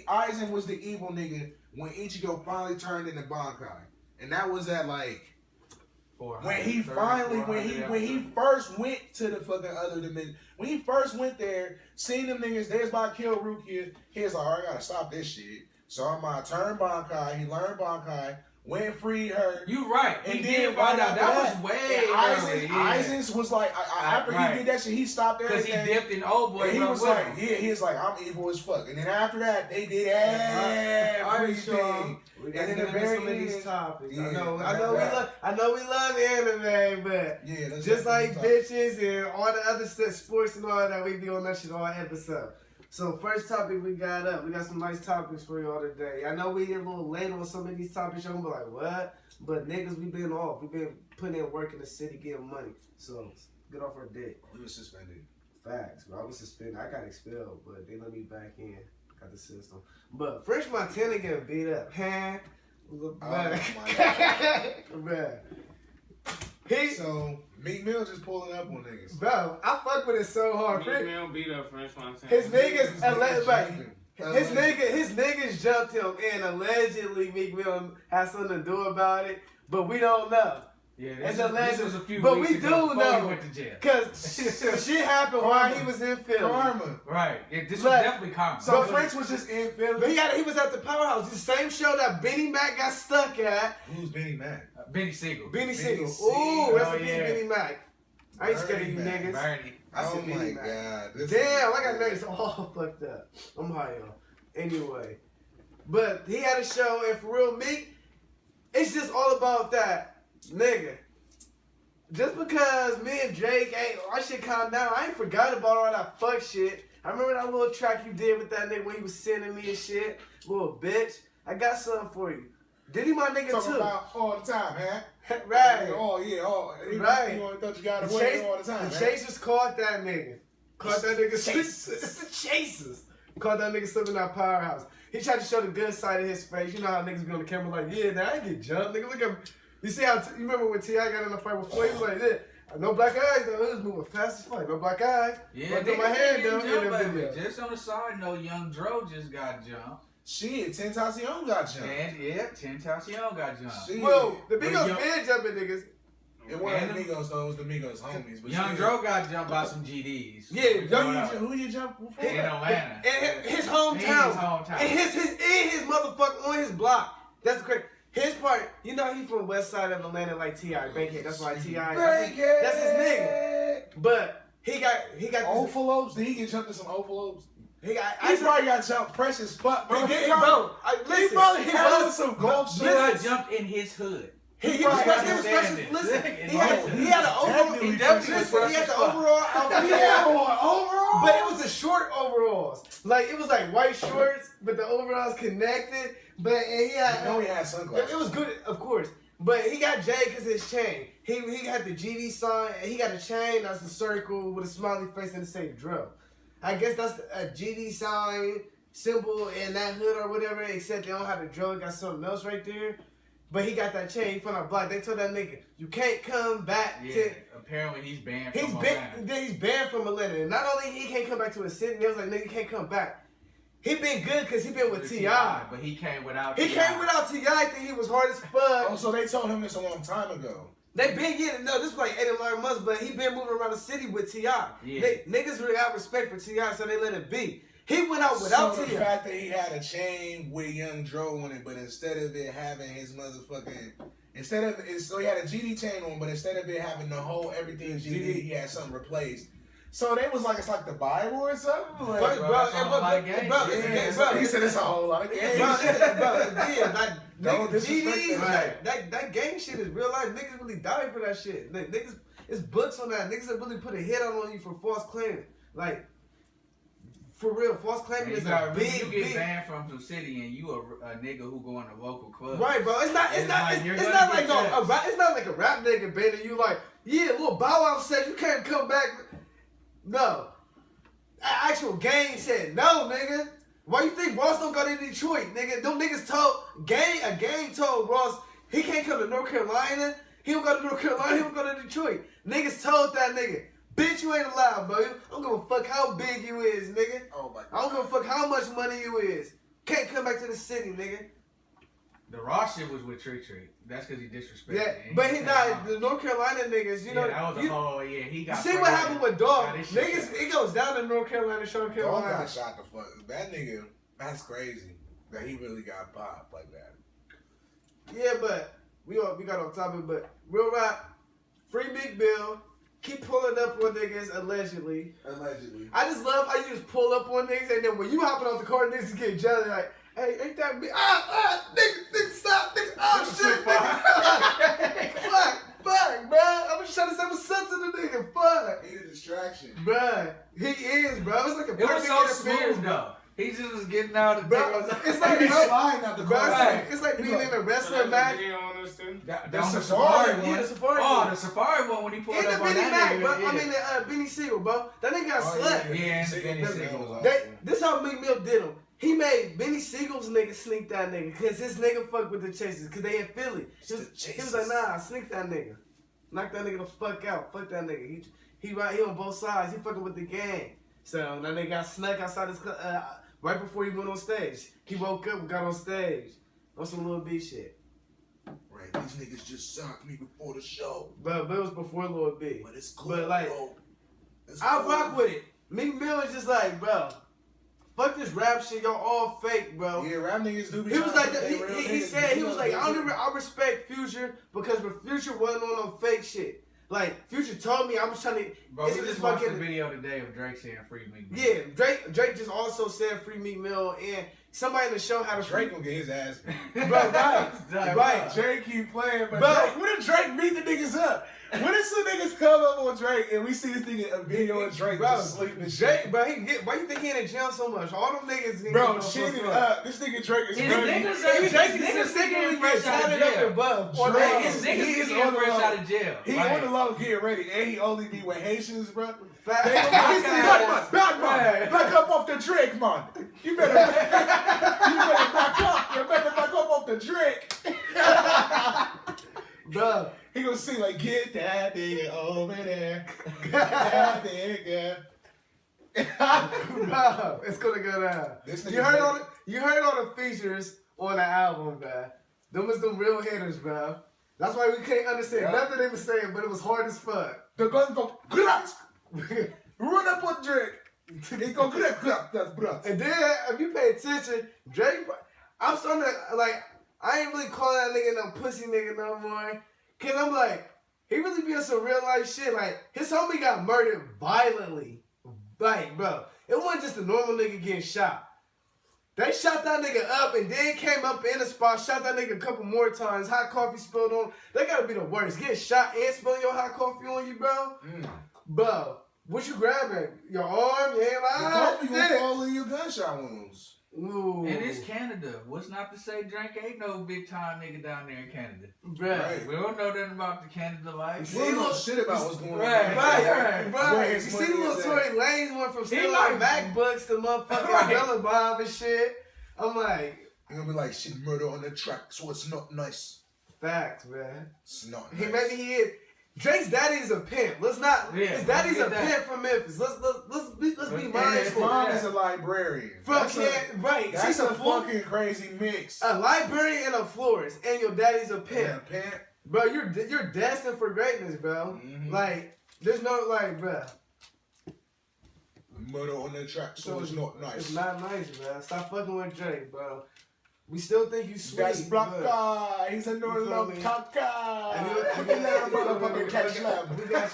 Aizen was the evil nigga when Ichigo finally turned into Bankai. And that was at, like, when he finally, when he first went to the fucking other dimension, when he first went there, seen them niggas, they was about to kill Rukia, he was like, all right, I gotta stop this shit. So I'm gonna turn Bankai, he learned Bankai, went free her. You right. And He then did find out. That after was way Aizen, early. Yeah. Aizen's was like, after he did that shit, he stopped Because he everything. dipped in old boy. And he bro, was with like, him. yeah, he was like, I'm evil as fuck. And then after that, they did everything. We And got in to the get very into some of these end- topics. Yeah, I know we love anime, but Yeah, let's just get like to the bitches and all the other stuff, sports and all that, we be on that shit all episode. So first topic we got up. We got some nice topics for y'all today. I know we a little late on some of these topics. Y'all gonna be like, what? But niggas, we been off. We been putting in work in the city, getting money. So get off our dick. We was suspended. Facts, bro. I was suspended. I got expelled, but they let me back in. Got the system. But French Montana getting beat up. Huh? Look back. my God. Bruh. He, So, Meek Mill just pulling up on niggas. bro, I fuck with it so hard. Meek Mill beat up French Montana. His niggas, jumping. his niggas jumped him, and allegedly Meek Mill has something to do about it, but we don't know. Yeah, It's this alleged, was a few but weeks we ago do before know. he went to jail. Cause shit happened while he was in Philly. Karma. Right. Yeah, this was Like, definitely common. So, French was just in Philly. But he was at the Powerhouse, the same show that Benny Mac got stuck at. Who's Benny Mac? Benny Siegel. Benny Siegel. Siegel. Ooh, that's Oh, a big yeah. Benny Mac. I ain't scared of you Bernie Mac. niggas. Bernie. I Oh said my Benny Mac. God. This Damn, I got niggas all fucked up. I'm high, y'all. Anyway. But he had a show, and for real, Meek, it's just all about that. Nigga. Just because me and Drake ain't, I should calm down. I ain't forgot about all that fuck shit. I remember that little track you did with that nigga when he was sending me and shit. Little bitch. I got something for you. Diddy my nigga talking too. about all the time, huh? Right. Oh, yeah. Oh, Right. You thought you got The away all the time, the huh? Chasers caught that nigga. Caught that nigga. Chasers. It's the Chasers. Caught that nigga slipping that Powerhouse. He tried to show the good side of his face. You know how niggas be on the camera like, yeah, now I get jumped. Nigga, look at me. You see how, you remember when T.I. got in the fight with Floyd? He was like, yeah, no black eyes though. It was moving fast as fuck. No black eyes. Yeah, But throw my hand down in the baby. video. Just on the side note, Young Dro just got jumped. Shit, Tentacion got jumped. And yeah, Tentacion got jumped. Shit. Whoa, the But Migos Young- been jumping niggas. It wasn't And- Migos though, it was the Migos homies. But Young shit. Dro got jumped by some GDs. Yeah, Who Young you, who you jumped for? In Atlanta. And his In hometown. his hometown. And his motherfucker on his block. That's crazy. His part, you know he from west side of Atlanta like T.I. Bankhead. That's why T.I. That's his nigga. But he got this, Envelopes? Did he get jumped in some envelopes? he got He probably got jumped fresh as fuck, bro. He He did, probably- bro. He Listen, probably he had was- some gold He shit. got jumped in his hood. He probably was had fresh. no Listen, standards. he had an overall. Definitely He fresh had as the fuck. overall outfit. Yeah, boy, overall. But it was the short overalls. Like, it was like white shorts, but the overalls connected. But and he had. You know he had sunglasses. It was good, of course. But he got Jay because his chain. He had the GD sign, and he got a chain that's a circle with a smiley face and it say drill. I guess that's a GD sign symbol in that hood or whatever, except they don't have the drill. It got something else right there. But he got that chain. He found out block. They told that nigga, you can't come back to. Apparently he's banned from He's Atlanta. he's banned from Atlanta. And not only he can't come back to the city, they was like, nigga, you can't come back. He been good because he been with T.I. But he came without He T.I. came without T.I. I think he was hard as fuck. Oh, so they told him this a long time ago. They been getting, no, this was like 8 or 9 months, but he been moving around the city with T.I. Yeah. Niggas really got respect for T.I., so they let it be. He went out without So the T.I. fact that he had a chain with Young Dro on it, but instead of it having his motherfucking, so he had a GD chain on, but instead of it having the whole everything GD, he had something replaced. So they was like, it's like the Bible or something? Like, Fuck, bro, that's a whole lot of games. it's a yeah, game, so bro. he said it's a whole lot of games. Don't disrespect GD, that. that gang shit is real life. Niggas really died for that shit. Niggas, it's books on that. Niggas that really put a hit on you for false claiming. Like, for real, false claiming is a big, you get big. banned from some city and you a nigga who go in a local club. Right, bro. It's not you're it's gonna not get like no judged. it's not like a rap nigga banning you like, yeah, little Bow Wow said you can't come back. No. Actual gang said no, nigga. Why you think Ross don't go to Detroit, nigga? Them niggas told a gang told Ross he can't come to North Carolina. He don't go to North Carolina, he don't go to Detroit. Niggas told that nigga, bitch, you ain't allowed, bro. I don't give a fuck how big you is, nigga. Oh my God. I don't give a fuck how much money you is. Can't come back to the city, nigga. The Ross shit was with Trick Trick. That's because he disrespected. Yeah, and but he he said, not the North Carolina niggas. You know, that was you, a whole he got. see what happened with Dog. Got his shit Niggas, shot. it goes down to North Carolina, South Dog Carolina. got shot the fuck. That nigga, that's crazy. That he really got popped like that. Yeah, but we got off topic. But real rap, free Meek Mill. Keep pulling up on niggas allegedly. Allegedly. I just love how you just pull up on niggas and then when you hopping off the car, niggas get jelly like, hey, ain't that me? Nigga, stop, nigga, shit, nigga. Fuck, bro. I'm just trying to say what's up to the nigga. Fuck. He a distraction. Bruh, he is, bro. It's like a It was perfect so interference, smooth though. He just was getting out of Bro, it's like, He's bro, sliding out the bro, car. it's like being in a So wrestling that's match. the video on this too? The Safari one. Yeah, the Safari Oh, one. the Safari one when he pulled And the up on Benny that Mac, nigga. bro. Yeah. I mean, Benny Siegel, bro. That nigga got slept. Yeah, Siegel Benny was Siegel awesome. was This how Meek Mill did him. He made Benny Siegel's nigga sneak that nigga. Cause his nigga fuck with the Chasers. Cause they in Philly. He was like, nah, sneak that nigga. Knock that nigga the fuck out. Fuck that nigga. He on both sides. He fucking with the gang. So that nigga got snuck outside his right before he went on stage. He woke up and got on stage. On some little B shit. Right, these niggas just socked me before the show. But it was before Lil B. But it's cool, But like, bro. It's I cool. rock with it. Meek Mill is just like, bro, fuck this rap shit. Y'all all fake, bro. Yeah, rap niggas do be He was trying like, to be real he niggas, said, he you was know, like, they I respect Future because Future wasn't on no fake shit. Like, Future told me I was trying to. Bro, we just watched the video today of Drake saying free Meek Mill. Yeah, Drake just also said free Meek Mill, and somebody in the show had a Drake gonna get his ass beat. Bro, right. Drake keep playing, but Bro. Drake, when did Drake beat the niggas up? When did some niggas come up on Drake and we see this nigga a video of Drake Bro, just sleeping and shit? Drake, bro, why you think he in the jail so much? All them niggas. Bro, shit it up. This nigga Drake is His running. niggas Niggas secretly get tatted up and buff. Drake, Or His He niggas is is on getting the fresh low. out of jail. He Like, on the low getting ready, and he only be with Haitians, bro. Fact. They gonna be bad man, back up off the Drake, man. You better back up. You better back up off the Drake. Bro, He gonna sing like, get that nigga over there. Get that nigga. bro, it's gonna go down. This nigga You heard all made you heard all the features on the album, bro. Them was them real hitters, bro. That's why we can't understand Yeah. nothing they were saying, but it was hard as fuck. The gun go, grut. Run up on Drake. He go, grut, that's grut. And then, if you pay attention, Drake, I'm starting to, like, I ain't really calling that nigga no pussy nigga no more. Cause I'm like, he really be on some real life shit. Like, his homie got murdered violently. Like, bro, it wasn't just a normal nigga getting shot. They shot that nigga up and then came up in the spot, shot that nigga a couple more times, hot coffee spilled on. They gotta be the worst. Getting shot and spilling your hot coffee on you, bro. Bro, What you grabbing? Your arm? Your hand? The coffee gonna fall in your gunshot wounds. Ooh. And it's Canada. What's not to say Drake ain't no big time nigga down there in Canada. Bruh. Right. We don't know nothing about the Canada life. We don't know shit about what's going on. Right, Right. Where You his see money little is Tory Lanez went from stealing like- MacBooks to motherfucking Right. Umbrella Bomb and shit. I'm like, You're gonna be like, shit, murder on the track, so it's not nice. facts, man. It's not He nice. maybe he is. Drake's daddy is a pimp. Let's not. Yeah, His daddy's a let's get that. pimp from Memphis. Let's be And his mindful. mom is a librarian. From That's right. That's She's a a full, fucking crazy mix. a librarian and a florist, and your daddy's a pimp. Yeah, pimp. Bro, you're destined for greatness, bro. Mhm. Like, there's no like, bro. Murder on the track, so it's not nice. It's not nice, bro. Stop fucking with Drake, bro. We still think you sweet. That's Black but- guy. He's a no You feel love me? talker. And you- Look at that motherfucking catch slam. We got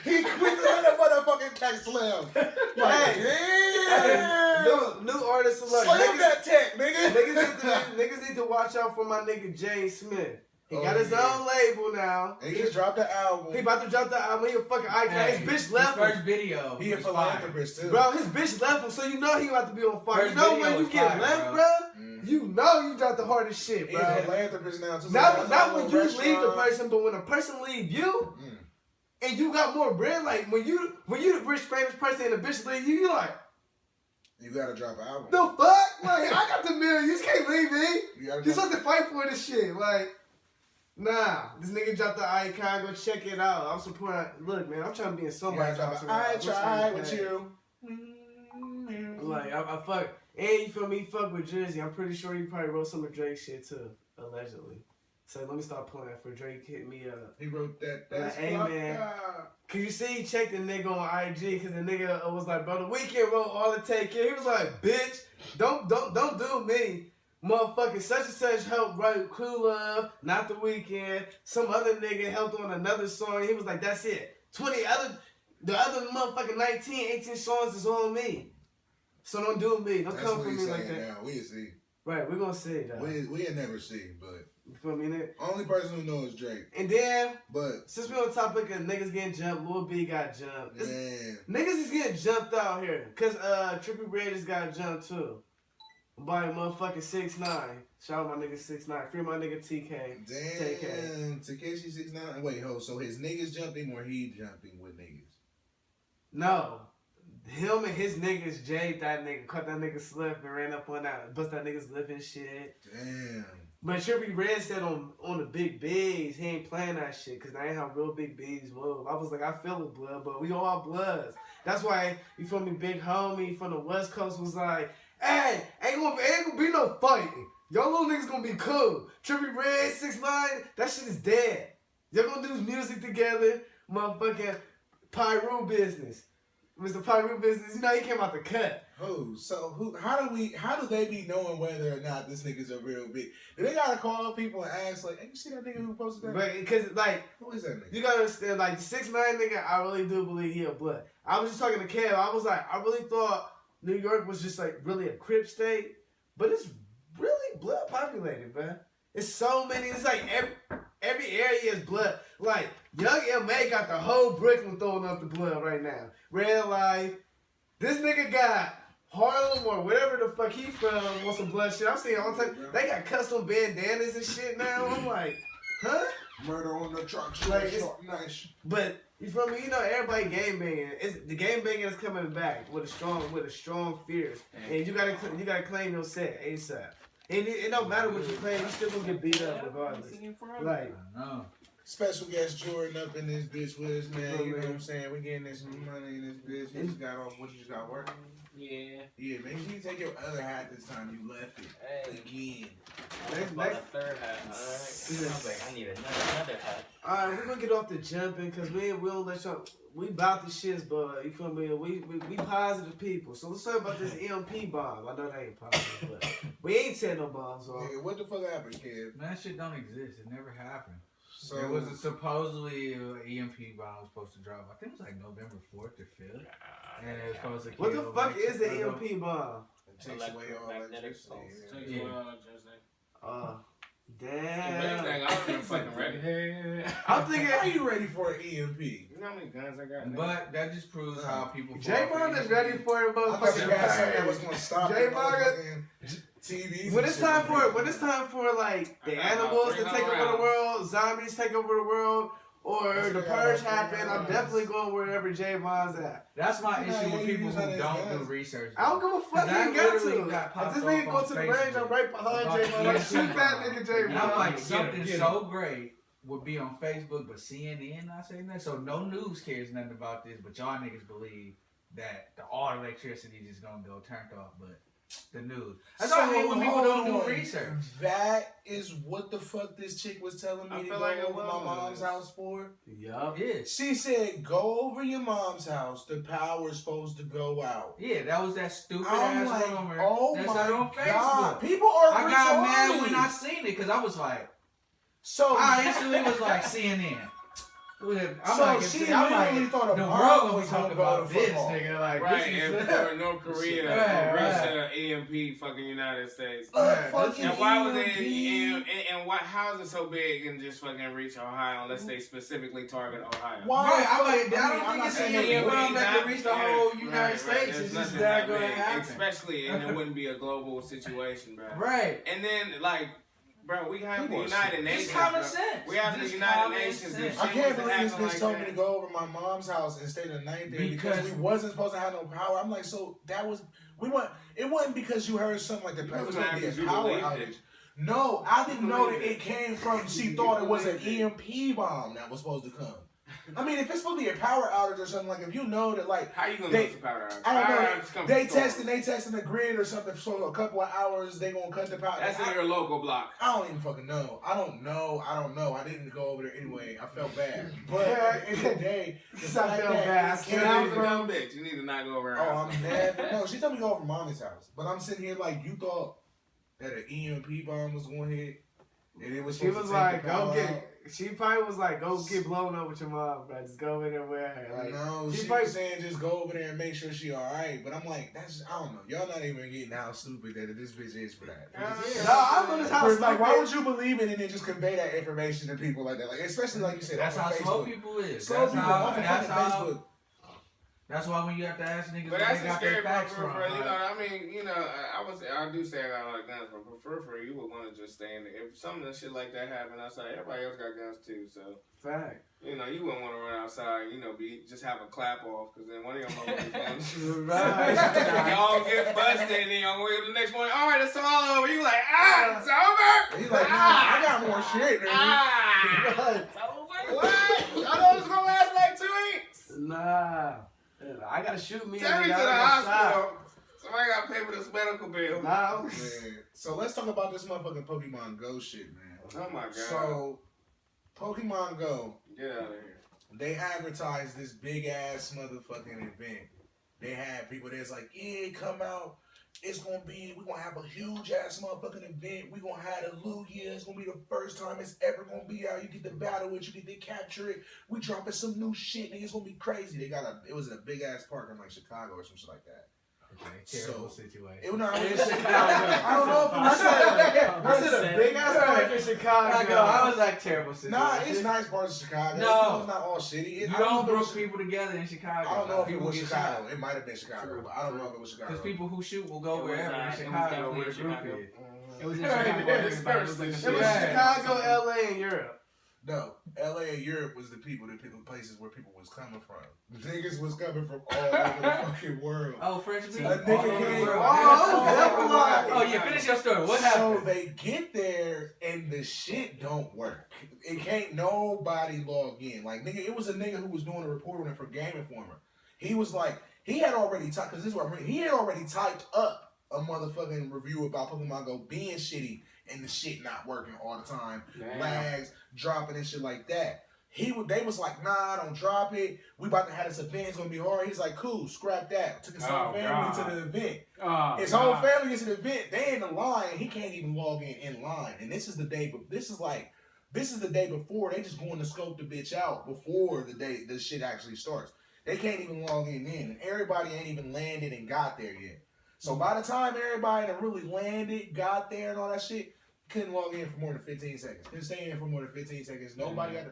He quicker than a motherfucking catch slam. Like, Hey, damn. new artist alert. Slam that tech, nigga. Niggas need to watch out for my nigga Jay Smith. He Oh, got his yeah. own label now. He just dropped the album. He about to drop the album. He a fucking icon. Hey, his bitch his left first him. video. He a was fire. philanthropist too. Bro, his bitch left him, so you know he about to be on fire. First You know video when you was get fire, left, bro. bro, Mhm. you know you got the hardest shit, He's bro. a philanthropist now too. Not when you leave the restaurant. person, but when a person leave you, Mm. and you got more bread, like when you the rich famous person and the bitch leave you, you like, You gotta drop an album. the fuck? Like, I got the million, you just can't leave me. You gotta You drop supposed to fight for this shit. Like, nah. This nigga dropped the icon. Go check it out. I'm supporting. Look, man, I'm trying to be in you gotta somebody's drop house. an around. I I'm trying tried to with pay. you. Like, I fuck. And you feel me? He fuck with Drizzy. I'm pretty sure he probably wrote some of Drake's shit too, allegedly. So let me start playing for Drake. Hit me up. He wrote that. Like, That's hey, Black man. guy. Cause you see, he checked the nigga on IG, cause the nigga was like, bro, the Weeknd wrote all the take care. He was like, bitch, don't do me. Motherfucking such and such helped write Cool Love, not the Weeknd. Some other nigga helped on another song. He was like, that's it. The other motherfucking 19, 18 songs is on me. So don't do me. Don't That's come what for he's me like saying that. now. We'll see. Right, we're gonna see though. We'll never see, but You feel me? Nigga? only person who knows is Drake. And then, But since we on the topic of niggas getting jumped, Lil B got jumped. It's- man, Niggas is getting jumped out here. Cause Trippie Redd just got jumped too. By a motherfucking 6ix9ine. Shout out my nigga 6ix9ine. Free my nigga TK. damn, Takeshi 6ix9ine. Wait, so his niggas jumped him or he jumped him with niggas? No. Him and his niggas Jade that nigga. Caught that nigga slip and ran up on that. Bust that nigga's lip and shit. Damn. But Trippie Redd said on the big B's, he ain't playing that shit. Cause that ain't how real big B's move. I was like, I feel it, blood. But we all bloods. That's why, you feel me, big homie from the West Coast was like, hey, ain't gonna be no fighting. Y'all little niggas gonna be cool. Trippie Redd, 6ix9ine, that shit is dead. Y'all gonna do music together, motherfucking Pyru business. Mr. Pyru business, you know he came out the cut. Oh, so how do they be knowing whether or not this nigga's a real big? Do they gotta call people and ask like, hey, you see that nigga who posted that? But cause like Who is that nigga? you gotta understand, like the 6ix9ine nigga, I really do believe he a blood. I was just talking to Kev, I was like, I really thought New York was just like really a Crip state, but it's really blood populated, man. It's so many. It's like every area is blood. Like Young M.A. got the whole Brooklyn throwing up the blood right now. Red Light. This nigga got Harlem or whatever the fuck he from want some blood shit. I'm seeing all the time. They got custom bandanas and shit now. I'm like, huh? Murder on the truck. Like, Short, it's- short, nice. But you feel me? You know, everybody game banging. The game banging is coming back with a strong fear, and you gotta claim your set ASAP. And it don't matter what you claim, you still gonna get beat up regardless. Like, No. Special guest Jordan up in this bitch with us, man. You know what I'm saying? We getting this money in this bitch. You just got off what you just got working. Yeah. Yeah, make sure you take your other hat this time. You left it Hey. again. I bought a third hat. Alright. I was like, I need another hat. alright, we're gonna get off the jumping because we don't let y'all. We bout the shits, but you feel me? We positive people. So let's talk about this EMP bomb. I know that ain't positive, but we ain't setting no bombs off. Nigga, what the fuck happened, kid? Man, that shit don't exist. It never happened. So There was supposedly an EMP bomb was supposed to drop. I think it was like November 4th or 5th. And it was supposed to What the kill, fuck like, is the EMP bomb? it takes away all Electromagnetic electricity. pulse. Yeah. Oh, If anything, damn. I don't even fucking ready. I I'm thinking. Are you ready for an EMP? You know how many guns I got? But that just proves how people. J-Bond is ready for it, I thought you had something that was motherfucker. gonna stop J-Bond. TVs. When it's time for like the animals to take over the world, zombies take over the world, or the purge happen, I'm definitely going wherever J-Von's at. That's my Yeah, issue yeah, with you people use who that as don't gas. do research. I don't give a fuck. He I ain't got literally to. got popped If this nigga off go on to the range, I'm Facebook right behind about J-Von. the Like, shoot that EMP nigga And I'm J-Von. like, Get something him. so great would be on Facebook, but CNN not saying that. So no news cares nothing about this, but y'all niggas believe that all electricity just gonna go turned off, but the news. That's all I hate when people don't do research. That is what the fuck this chick was telling I me to feel go like it over was my one of mom's those. house for. Yup. Yeah. She said, go over your mom's house. The power's supposed to go out. Yeah, that was that stupid I'm ass like, rumor. oh That's my out on God. Facebook. People are I got mad retarded. when I seen it because I was like, So, I instantly was like CNN. I'm So like, she I'm literally like, thought a the bomb world gonna was talk gonna go about to this football. nigga. Like, Right, this and is for North Korea, Right, Russia, EMP, fucking United States. fucking And why would EMP. they? And why? How is it so big and just fucking reach Ohio unless they specifically target Ohio? Why Right, the I'm fuck- like, I mean, don't I'm think not it's saying an they EMP wouldn't. that could reach the whole United States. There's It's just nothing not that gonna big, happen. especially, and it wouldn't be a global situation, bro. Right. And then, like, bro, we have People the are United Nations. It's common bro. sense. We have the Just United common Nations. sense. I can't believe this bitch like told me that. to go over my mom's house and stay the night there because Because- we wasn't supposed to have no power. I'm like, so that was it wasn't because you heard something like that. It was gonna be a You power believed outage. it. No, I didn't You know that believed it came from. She thought it was an believed EMP bomb that was supposed to come. I mean, if it's supposed to be a power outage or something, like if you know that, like How you gonna They- know it's a power outage? I don't Power know, outage come they from storms. testing the grid or something. So a couple of hours they gonna cut the power. That's in I, your local block. I don't even fucking know. I don't know. I didn't go over there anyway. I felt bad. But at the end of the day, the It's not fact feel that bad. it You're came not a from- dumb bitch. You need to not go over her Oh, house. I'm mad. No, she told me to go over mommy's house. But I'm sitting here like, you thought that an EMP bomb was going to hit? And it was She supposed was to take like, the go power get. out? She probably was like, go get blown up with your mom, bro. Just go in there with her. Like, No, she she probably- was saying just go over there and make sure she alright. But I'm like, that's, I don't know. Y'all not even getting how stupid that this bitch is for that. No, I'm on this house. Because, like, why would you believe it and then just convey that information to people like that? Like, especially like you said, That's off how of slow Facebook. people is. Slow That's people how. off of That's fucking how. Facebook. That's why when you have to ask niggas But where that's they the got their scary part facts for, from. you know, like, I mean, you know, I do say I got a lot of guns, but for you would want to just stay in there. If some of the shit like that happen outside, everybody else got guns too, so. Fact. You know, you wouldn't want to run outside, you know, just have a clap off, because then one of your motherfuckers going Right. y'all get busted, and then y'all wake up the next morning, all right, it's all over. You like, it's over? He's like, nah, I got more shit, man. It's over? What? I know it's going to last like 2 weeks. Nah. I gotta shoot me. Take and me to I the got shot. hospital. Somebody got to pay for this medical bill. Nah. Man. So let's talk about this motherfucking Pokemon Go shit, man. Oh my God. So, Pokemon Go, Get out of here. they advertised this big ass motherfucking event. They had people that's like, yeah, come out. We're gonna have a huge ass motherfucking event. We're gonna have the Lugia. It's gonna be the first time it's ever gonna be out. You get to battle it, you get to capture it. We dropping some new shit, nigga. It's gonna be crazy. It was in a big ass park in like Chicago or some shit like that. okay, terrible So, situation. It was not In Chicago. I don't know if it was I said a big ass park in Chicago. I was like terrible situation. Nah, it's nice parts of Chicago. No. It's not all shitty. You I don't know if it group was- people together in Chicago. I don't know if it People was get Chicago. It might have been Chicago, but I don't know if it was Chicago. Because people who shoot will go It was, wherever in it was Chicago definitely where the in group Chicago. is. It was in Yeah, Chicago. they Everybody dispersed was this looking It was for Yeah. Chicago, LA, and Europe. No, LA and Europe was the places where people was coming from. Niggas was coming from all over the fucking world. Oh, French meat. A nigga came from Oh, yeah, finish your story. What So happened? they get there and the shit don't work. It can't nobody log in. Like, nigga, it was a nigga who was doing a reporting for Game Informer. He was like, he had already typed, because this is what I'm reading, he had already typed up a motherfucking review about Pokemon Go being shitty and the shit not working all the time. Damn. Lags, dropping and shit like that. They was like, nah, don't drop it. We about to have this event. It's gonna be hard. He's like, cool, scrap that. Took his whole family to the event. His whole family gets to the event. They in the line. He can't even log in line. And this is the day. But this is the day before. They just going to scope the bitch out before the day the shit actually starts. They can't even log in. And everybody ain't even landed and got there yet. So by the time everybody that really landed, got there and all that shit, couldn't log in for more than 15 seconds. Couldn't stay in for more than 15 seconds. Nobody got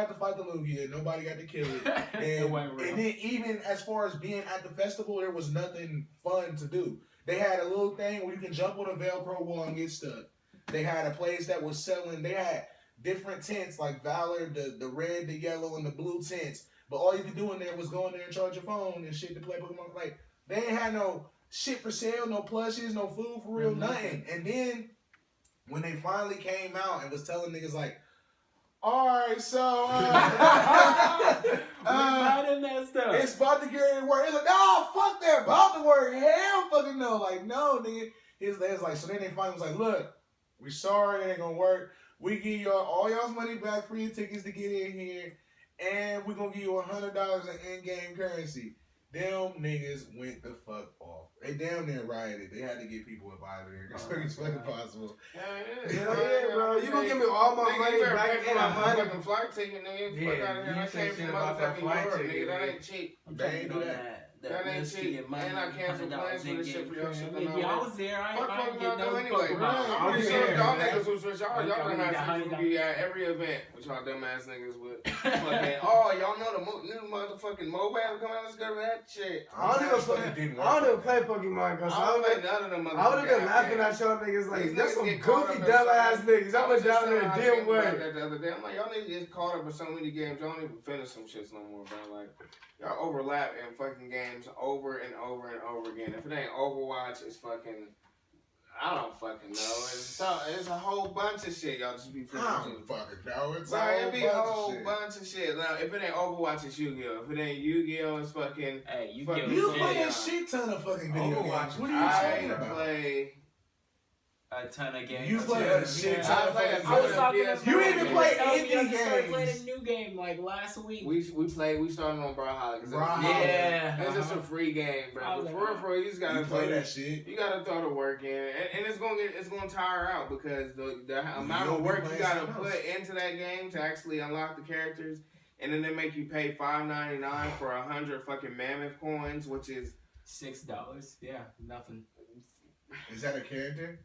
to fight the Lugia. Nobody got to kill it. And then even as far as being at the festival, there was nothing fun to do. They had a little thing where you can jump on a Velcro wall and get stuck. They had a place that was selling. They had different tents like Valor, the red, the yellow, and the blue tents. But all you could do in there was go in there and charge your phone and shit to play Pokemon. Like, they ain't had no shit for sale, no plushies, no food for real, nothing. And then when they finally came out and was telling niggas like, alright, so that stuff. it's about to get ready to work. It's like, no, fuck that, about to work. Hell fucking no. Like, no, nigga. His dad's like, so then they finally was like, look, we sorry, it ain't gonna work. We give y'all all y'all's money back for your tickets to get in here, and we're gonna give you $100 in in-game currency. Them niggas went the fuck off. They damn near rioted. They had to get people up out of there as quick as fucking possible. Hell yeah, bro. You gonna give me all my money back in my a money? motherfucking flight ticket, nigga. Yeah, Fuck out of here. you I said came shit from about that motherfucking flight Europe, ticket, nigga. That nigga. ain't cheap. They ain't do that. That ain't cheap. And I canceled plans for this shit for y'all shit. Yeah, I was there. I Fuck ain't Pokemon get no though anyway. Pokemon. I'm pretty sure Yeah, y'all man. niggas was with y'all I dumbass got niggas would be at every event with y'all dumbass niggas with fucking, y'all know the new motherfucking mobile coming out, let's go to that shit. I don't even play Pokemon Go, so I don't play none of them motherfuckers. I would have been laughing at y'all niggas like, that's some goofy, dumbass niggas. I went down there and didn't work. The other day, I'm like, y'all niggas get caught up in so many games, y'all don't even finish some shits no more, bro. Like, y'all overlap in fucking games over and over and over again. If it ain't Overwatch, it's fucking, I don't fucking know. It's a whole bunch of shit y'all just be I finishing. don't fucking know. It's Right, a it be a whole whole bunch of shit. bunch of shit. Now, if it ain't Overwatch, it's Yu-Gi-Oh. If it ain't Yu-Gi-Oh, it's fucking. Hey, you Fuck get You Yeah. play a shit ton of fucking video Overwatch. games. What are you I talking about? play. a ton of games. You play a shit I ton of play a fucking I was games. talking PS4 about You even play indie indie games. Played games. a new game like last week. We started on Brawlhalla. Brawlhalla. Yeah. It's just a free game, bro. I was But like, for real, you just gotta You play that shit. You gotta throw the work in, and it's gonna tire out because the amount You'll of be work you playing gotta something put else. into that game to actually unlock the characters, and then they make you pay $5.99 for 100 fucking mammoth coins, which is $6. Yeah, nothing. Is that a character?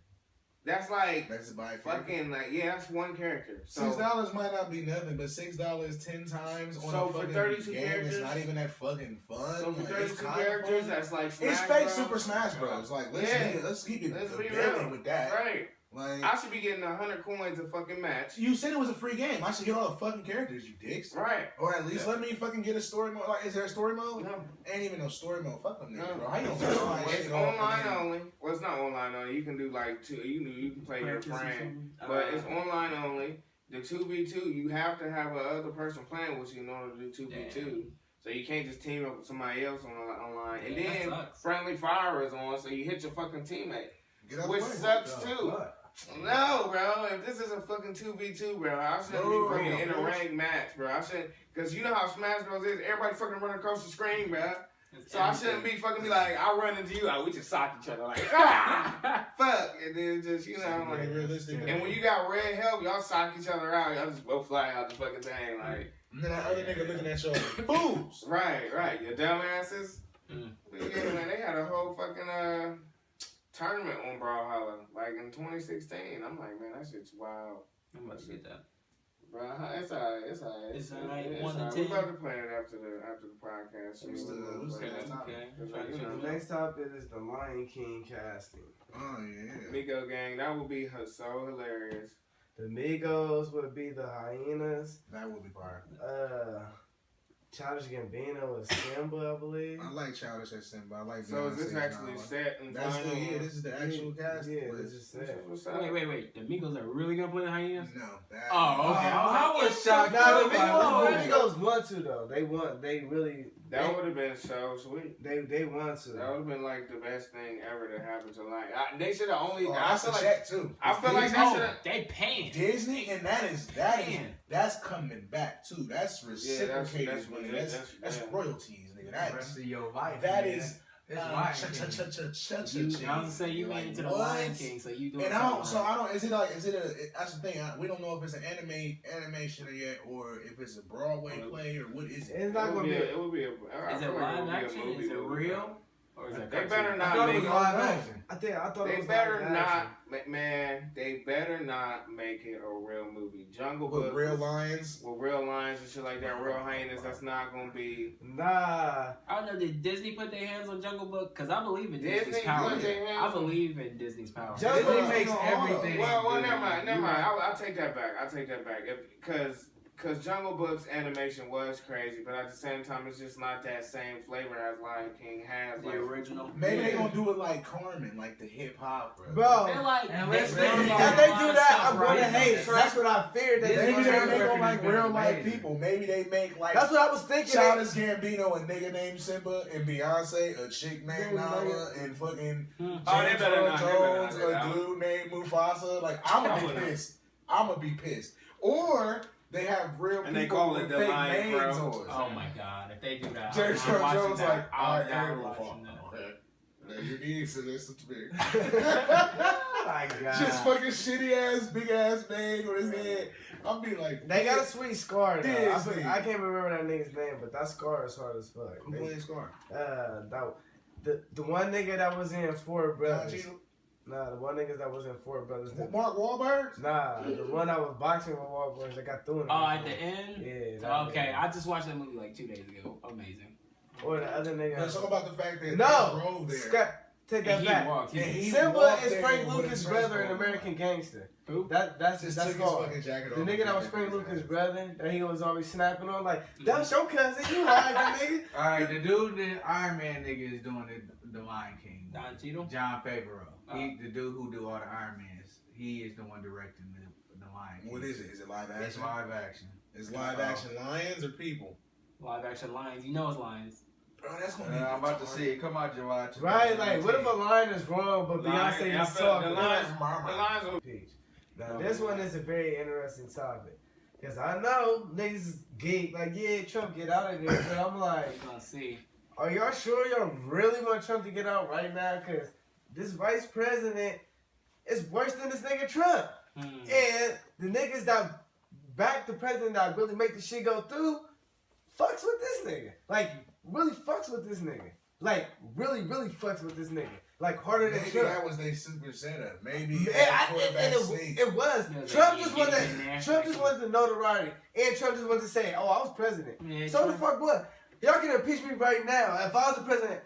that's like That's a buy fucking like that's one character. So $6 might not be nothing, but $6 10 times on So a for fucking 32 game, characters- it's not even that fucking fun. so for Like, 32 it's kinda characters, fun. that's like Smash It's fake Bros. Super Smash Bros. Like, let's keep it Let's be building real with that. Right. Like, I should be getting 100 coins a fucking match. you said it was a free game. I should get all the fucking characters, you dicks. Right. Or at least let me fucking get a story mode. Like, is there a story mode? No. Ain't even no story mode. Fuck them niggas, No. bro. How you gonna Well, find it's shit off online of them? only. Well, it's not online only. You can do like two. You can play your Practice or friend, something. but it's online only. The 2v2, you have to have a other person playing with you in order to do 2v2. So you can't just team up with somebody else online. And Yeah, that then sucks. friendly fire is on, so you hit your fucking teammate. Get out the Which way. sucks Oh, too. fuck. No, bro. If this is a fucking 2v2, bro, I shouldn't No, be fucking in a bitch. ranked match, bro. I shouldn't, because you know how Smash Bros is. Everybody fucking running across the screen, bro. It's So I everything. shouldn't be fucking be like, I run into you, we just sock each other like, ah, fuck, and then just, you know, I'm Pretty like, realistic. and when you got red help, y'all sock each other out, y'all just both fly out the fucking thing, like, And then that other nigga looking at y'all like, fools. right, your dumbasses. Mm. Yeah, man, they had a whole fucking tournament on Brawlhalla, like in 2016. I'm like, man, that shit's wild. I'm about to get that. Bro, it's alright. It's alright. It's alright, It's 1 to alright. 10. We're about to play it after the podcast. So What's the- what's the Okay, next topic? okay. Cause, Try to you check know, it The out. next topic is the Lion King casting. Oh, yeah. Miko gang, that would be so hilarious. The Migos would be the Hyenas. That would be fire. Childish Gambino is Simba, I believe. I like Childish as Simba. I like So is this Beyonce's actually now. set in That's the, final? yeah, this is the actual cast. Yeah, but- this is sad. What's up? Wait. The Migos are really gonna play the hyenas? No, that. Oh, okay. I was shocked. Nah, the too, like, Migos want to though. That would have been so sweet. They want to. That would have been like the best thing ever to happen to like. They should have only. Oh, I that's feel a like. check too. I feel like Disney- that Oh, should have. they paying. Disney, and Man. that's coming back too. That's reciprocated. that's money. legit. That's Yeah. royalties, nigga. The That's rest of your life. that man. is. It's Lion King. You, I was Cha-cha-cha-cha-cha-cha. gonna say you Like, made it to the what? Lion King, so you doing And I don't. something So right. I don't. Is it a? That's the thing. We don't know if it's an animation yet, or if it's a Broadway play, or what is it? It's not gonna be. It would be a. I Is feel it like live would be a action? movie Is it though. real? Or is that They cartoon? better I not thought it make was it. live action. I thought it They was better live not, action. man. They better not make it a real movie. Jungle With Book real lions. with real lions and shit like that, real hyenas. That's not gonna be. Nah. I don't know. Did Disney put their hands on Jungle Book? Because I believe in Disney Disney's power. put their hands I on- believe in Disney's power. Jungle Disney makes no, hold on. everything. Well, good. never mind. You're right. I'll take that back. Because Jungle Book's animation was crazy, but at the same time, it's just not that same flavor as Lion King has. The Like, original. Maybe they gonna do it like Carmen, like the hip hop. Bro. I feel like And let's they think really about got If a they lot do of that, stuff I'm gonna right hate. now. That's what I feared. That Disney Maybe they they Track make record them like has been real life amazing. people. Maybe they make like That's what I was thinking. Childish Gambino, a nigga named Simba, and Beyonce, a chick named Yeah, Nala, and fucking Hmm. James Oh, they better Earl not, they better not Jones, do that. a dude named Mufasa. Like, I'm I gonna would be not. pissed. I'm gonna be pissed. Or they have real And they people call it with the fake Lion names Crow. on it. Oh my god! If they do that, James I'm Earl watching Jones that. like, I'm I down am watching that. Now you need to listen to me. Oh my God. Just fucking shitty ass, big ass man on his head. I'll be like, They got a sweet Scar though. Disney. I can't remember that nigga's name, but that Scar is hard as fuck. Who plays Scar? The one nigga that was in Four Brothers. Cheadle? Nah, the one nigga that was in Four Brothers. Mark Wahlberg? Nah, the one that was boxing with Wahlberg that got through in Oh, at the end. Yeah. that Okay, nigga. I just watched that movie like 2 days ago. Amazing. Or the other nigga. Let's talk about the fact that No! they drove there. Scott, take that And he back. walked. And he Simba walked is there Frank with Lucas' his brother in dress on. American Gangster. Who? That's Just that's took his Scar. fucking jacket The off. nigga that was Frank Lucas' brother that he was always snapping on, like, that's your cousin, you hide that nigga. Alright, the dude, the Iron Man nigga is doing the Lion King. Don Cheadle. John Favreau. He, the dude who do all the Iron Mans. He is the one directing the Lion King. What is it? Is it live It's action? live action. Is live action lions or people? Live action lions. You know it's lions. Bro, that's gonna be. I'm about to see it. Come out July. Right, like, what if a line is wrong, but Lion- Beyonce yeah, is the talking? Lions, Mama. the Lions will Peach. Now, this one is a very interesting topic. Because I know niggas is geek, like, yeah, Trump get out of there, but I'm like, We're gonna see. are y'all sure y'all really want Trump to get out right now? Because this vice president is worse than this nigga Trump. And the niggas that back the president that really make the shit go through, fucks with this nigga. Like, really fucks with this nigga. Like, really, really fucks with this nigga. Like, harder than Maybe Trump. that was their super setup. Maybe And quarterback sneak. it was. Yeah, Trump like, just get wanted in there. Trump just wanted the notoriety. And Trump just wanted to say, oh, I was president. Yeah, So the Trump- fuck what? Y'all can impeach me right now. If I was the president,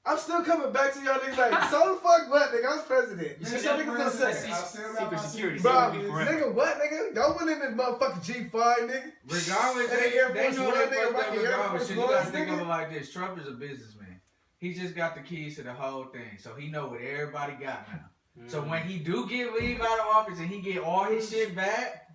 I'm still coming back to y'all niggas like, so the fuck what, nigga? I was president. You Some said niggas gonna president. say, I still got Secret my security. secret. bro, Secret be forever. nigga, what, nigga? Y'all went in this motherfucking G5, nigga. Regardless, And they the Air know Force they One, nigga, fucked up rocking Air regardless. Force So you gotta Ones, think of nigga. it like this. Trump is a businessman. He just got the keys to the whole thing. So he know what everybody got now. So when he do get leave out of office and he get all his shit back,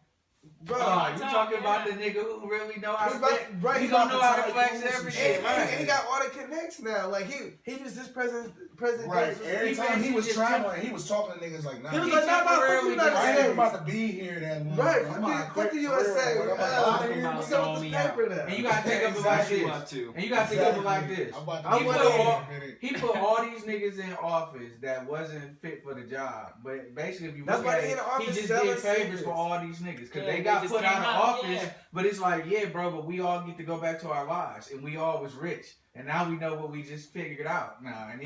Bro, you talking about the nigga who really know how he's to about, flex? right, He he's gonna about know how to type flex moves and every shit, shit, and, right? and he got all the connects now. Like he used this president. Right. Every time he was just- traveling, he was talking to niggas like, nah. He was He like, nah, fuck you, temporarily United just- I ain't States. about to be here that long. Right, I'm fuck the for USA. real. I'm What's out here. about up to with me this paper there? And you gotta think of it like What you this. up to? And you gotta think of it like this. I'm about to I be wanna- here. He put all these niggas in office that wasn't fit for the job. But basically, if you That's look why at they in it, office he just selling did favors secrets. for all these niggas. Because Yeah, they they got just put came out of out, office. yeah. But it's like, yeah, bro, but we all get to go back to our lives. And we all was rich. And now we know what we just figured out now. And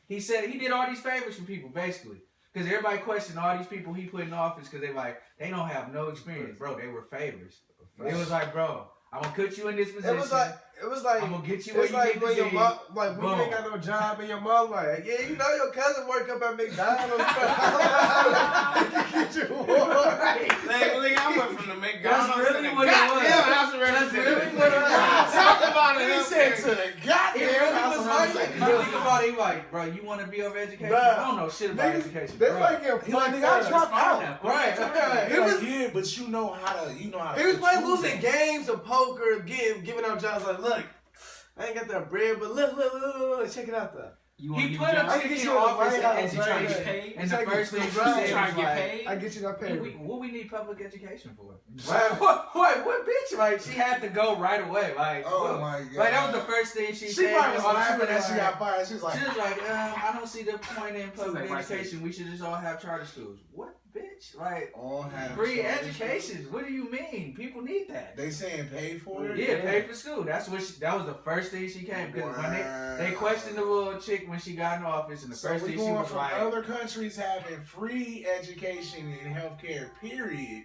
he said he did all these favors for people, basically. Because everybody questioned all these people he put in office because they like, they don't have no experience. Bro, they were favors. It was like, bro, I'm going to put you in this position. It was like I'm going to get you where it's you like need when to your be. mom, like when you Boom. ain't got no job and your mom like, yeah, you know your cousin work up at McDonald's. Get you one. Like, I went from the McDonald's That's really to the what it was. goddamn House of That's Representatives. really what it was. Talk about it. He said to the It goddamn really House was of like, Representatives. you think about it, he like, bro, you want to be over education? Bruh. I don't know shit about education. They bro. might get He like, fucked nigga, I up. dropped out. Right, right. He was, yeah, but you know how to, He was playing losing games of poker, giving out jobs like, look, I ain't got that bread, but look, check it out though. You He want put to a I can chick get in you in the office White House, and You trying to right? get paid? And the first thing she Right. said Trying was to get like, paid? I get you that Hey, paper. what we need public education for? Right. What bitch? Like, she had to go right away. Like, Oh what? my god. Like, that was the first thing she She said. probably was All laughing she that was she like- got fired. She was like, She was like, I don't see the point in public like, education. We should just all have charter schools. What, bitch? college? Like All have free choice. education. What do you mean? People need that. They saying pay for it? Yeah, pay for school. That's what that was the first thing she came because when they questioned the little chick when she got in office, and the So first we thing she going was from like, other countries having free education and healthcare, period,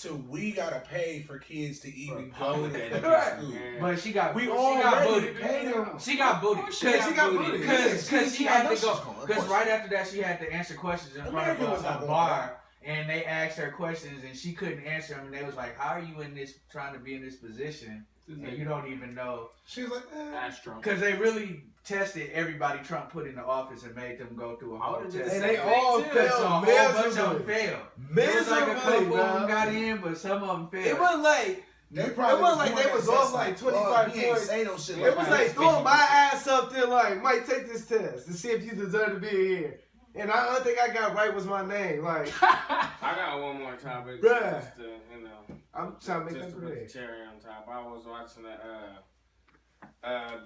to we gotta pay for kids to even go to fucking Right. school. but she got We got already booted. paid them. She got booted She got booted. because she had to go. Of Because course. right after that, she had to answer questions in front America of was not a going bar, and they asked her questions, and she couldn't answer them. And they was like, "How are you in this, trying to be in this position, and you don't even know?" She was like, Astro. Because they really tested everybody Trump put in the office and made them go through a whole did test. they And say they all too. So a failed whole bunch of them miserably. failed. It was like a couple Miserably, of them bro. got in, but some of them failed. It wasn't like they probably It wasn't like doing they was that off test like 25 he ain't points. say no shit it was like that. throwing my ass up there like, Mike, take this test to see if you deserve to be here. And I don't think I got right was my name. Like, I got one more topic. Bruh. Just to, you know, I'm trying to make just that to put the great. cherry on top. I was watching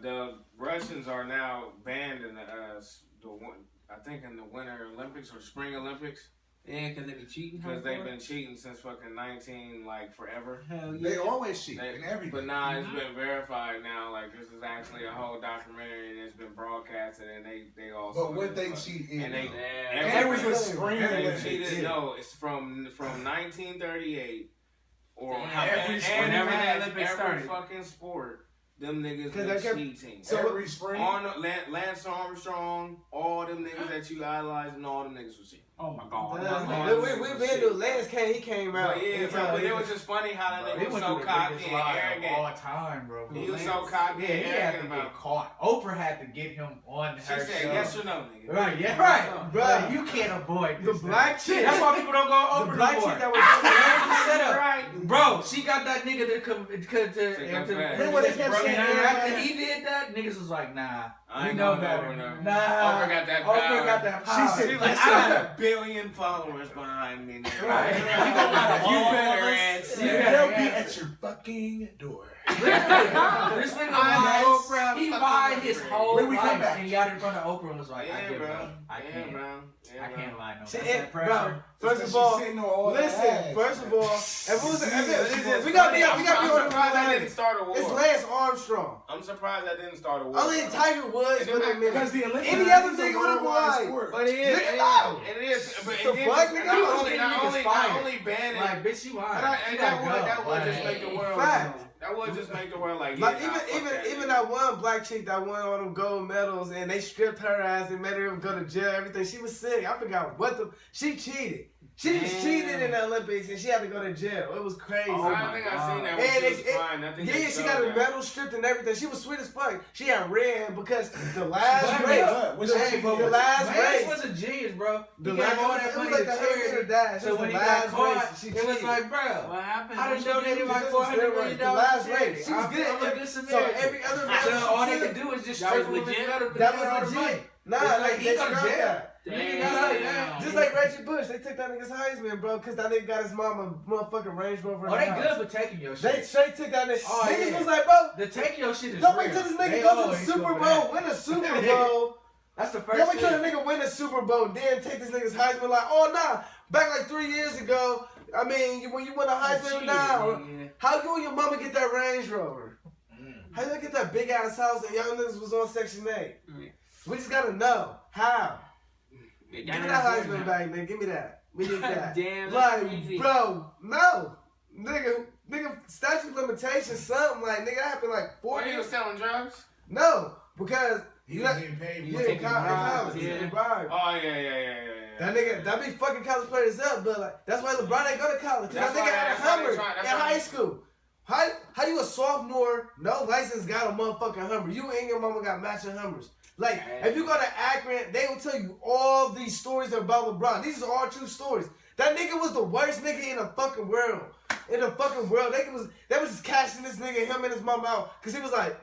the Russians are now banned in I think in the Winter Olympics or Spring Olympics Yeah, because they be cheating. because they've been cheating since fucking 19 like forever. Hell yeah. They always cheat They- in everything. But now it's been verified now. Like this is actually a whole documentary and it's been broadcasted and they all. But what they cheat in? And they Yeah. It was a Everything. spring They Olympics. cheated. No, it's from 1938 or Damn. Every spring. Whenever the every Olympics started. fucking sport, them niggas 'Cause been they kept- cheating. So- Every spring. Lance Armstrong, all them niggas that you idolize, and all them niggas was cheating. Oh my god. We been to Lance came. He came out. But yeah, bro, but it was just funny how that They nigga was went so through the cocky biggest and lie of arrogant. all time, bro. He was so cocky Yeah, and he had to arrogant get about. caught. Oprah had to get him on She her said show. yes or no, nigga. Right, yeah, right, Bro. Like, you can't avoid The this. black nigga. chick. That's why people don't go on The Oprah black no more. chick that was Set up. Right. Bro, she got that nigga to come to confess. Then when they kept saying, after he did that, niggas was like, nah, I we ain't know going better. over no. Nah, Oprah got that power. Oprah got that power. She said, She's like, I got 1 billion followers behind me, nigga. Right. You better Yeah. answer. They'll be at your fucking door. This nigga lied. Oprah He fucking lied his Oprah. whole When we life, come back. and he got in front of Oprah and was like, I Yeah, give bro. up. I Yeah, can't. bro. Yeah, I bro. can't lie no Shit, more. it- bro, first of all, listen. First of all, we gotta be on surprised that the didn't start a war. It's Lance Armstrong. I'm surprised that didn't start a war. Only Tiger Woods And would then have been. Because the Olympics Any other is a nigga would have worldwide won. sport. But it is. Nigga, no. It is. But The it did fuck, just, nigga? not You only, think not niggas only, fired. not only banning. Like, bitch, you lying. And You that gotta would go. just make the world. Fact. That would just make the world like. Like yeah, nah, fuck that even nigga. that one black chick that won all them gold medals and they stripped her ass and made her go to jail. Everything, she was sick. I forgot she cheated. She just Damn. cheated in the Olympics and she had to go to jail. It was crazy. Oh, I think I seen that when And she was it- crying. I think Yeah, they she showed got her that. medal stripped and everything. She was sweet as fuck. She had ran because the last But race, which the one? last Lance race, was a genius, bro. the He gave all that it was money like to the hurricane charity. or dash. So when he got last caught, race, she it was cheated. like, bro, What happened? I done donated like Because of $400 million steroids. The last to race, charity. she was I'm good. a good So Samaritan. every other So medal all she they took, could do is just That was strip him of his legit? medal, but that they got all was the money. legit. Nah, It's like he they go to scrubbed jail. that. Nigga Damn. got like, Just like Reggie Bush, they took that nigga's Heisman, bro, because that nigga got his mama motherfucking Range Rover. in Oh, the they house. good for taking your They shit. straight took that nigga. Oh, Niggas yeah. was like, bro, The take your shit is don't real. wait till this They nigga go to the always Super go for Bowl, that. win a Super Bowl. That's the first Don't wait till thing. the nigga win the Super Bowl, then take this nigga's Heisman. Like, oh nah, back like 3 years ago. I mean, when you win a Heisman now, how you and your mama get that Range Rover? How you get that big ass house and young niggas was on Section 8? We just gotta know how. Give me that Heisman back, man. Give me that. We need that. Damn, that's Like, crazy. bro, no. Nigga, statute of limitations, something like, nigga, that happened like 4 Why you years. was selling drugs? No, because He you was not, getting paid. yeah, for taking in bribes. college, yeah. in bribes. Oh yeah. That nigga, that be fucking college players up, but like, that's why LeBron ain't go to college. That That's nigga why- had a that's why they Hummer try- that's in why- high school. How you a sophomore, no license, got a motherfucking Hummer? You and your mama got matching Hummers. Like, if you go to Akron, they will tell you all these stories about LeBron. These are all true stories. That nigga was the worst nigga in the fucking world. In the fucking world. They was just cashing this nigga, him and his mama out. Because he was like,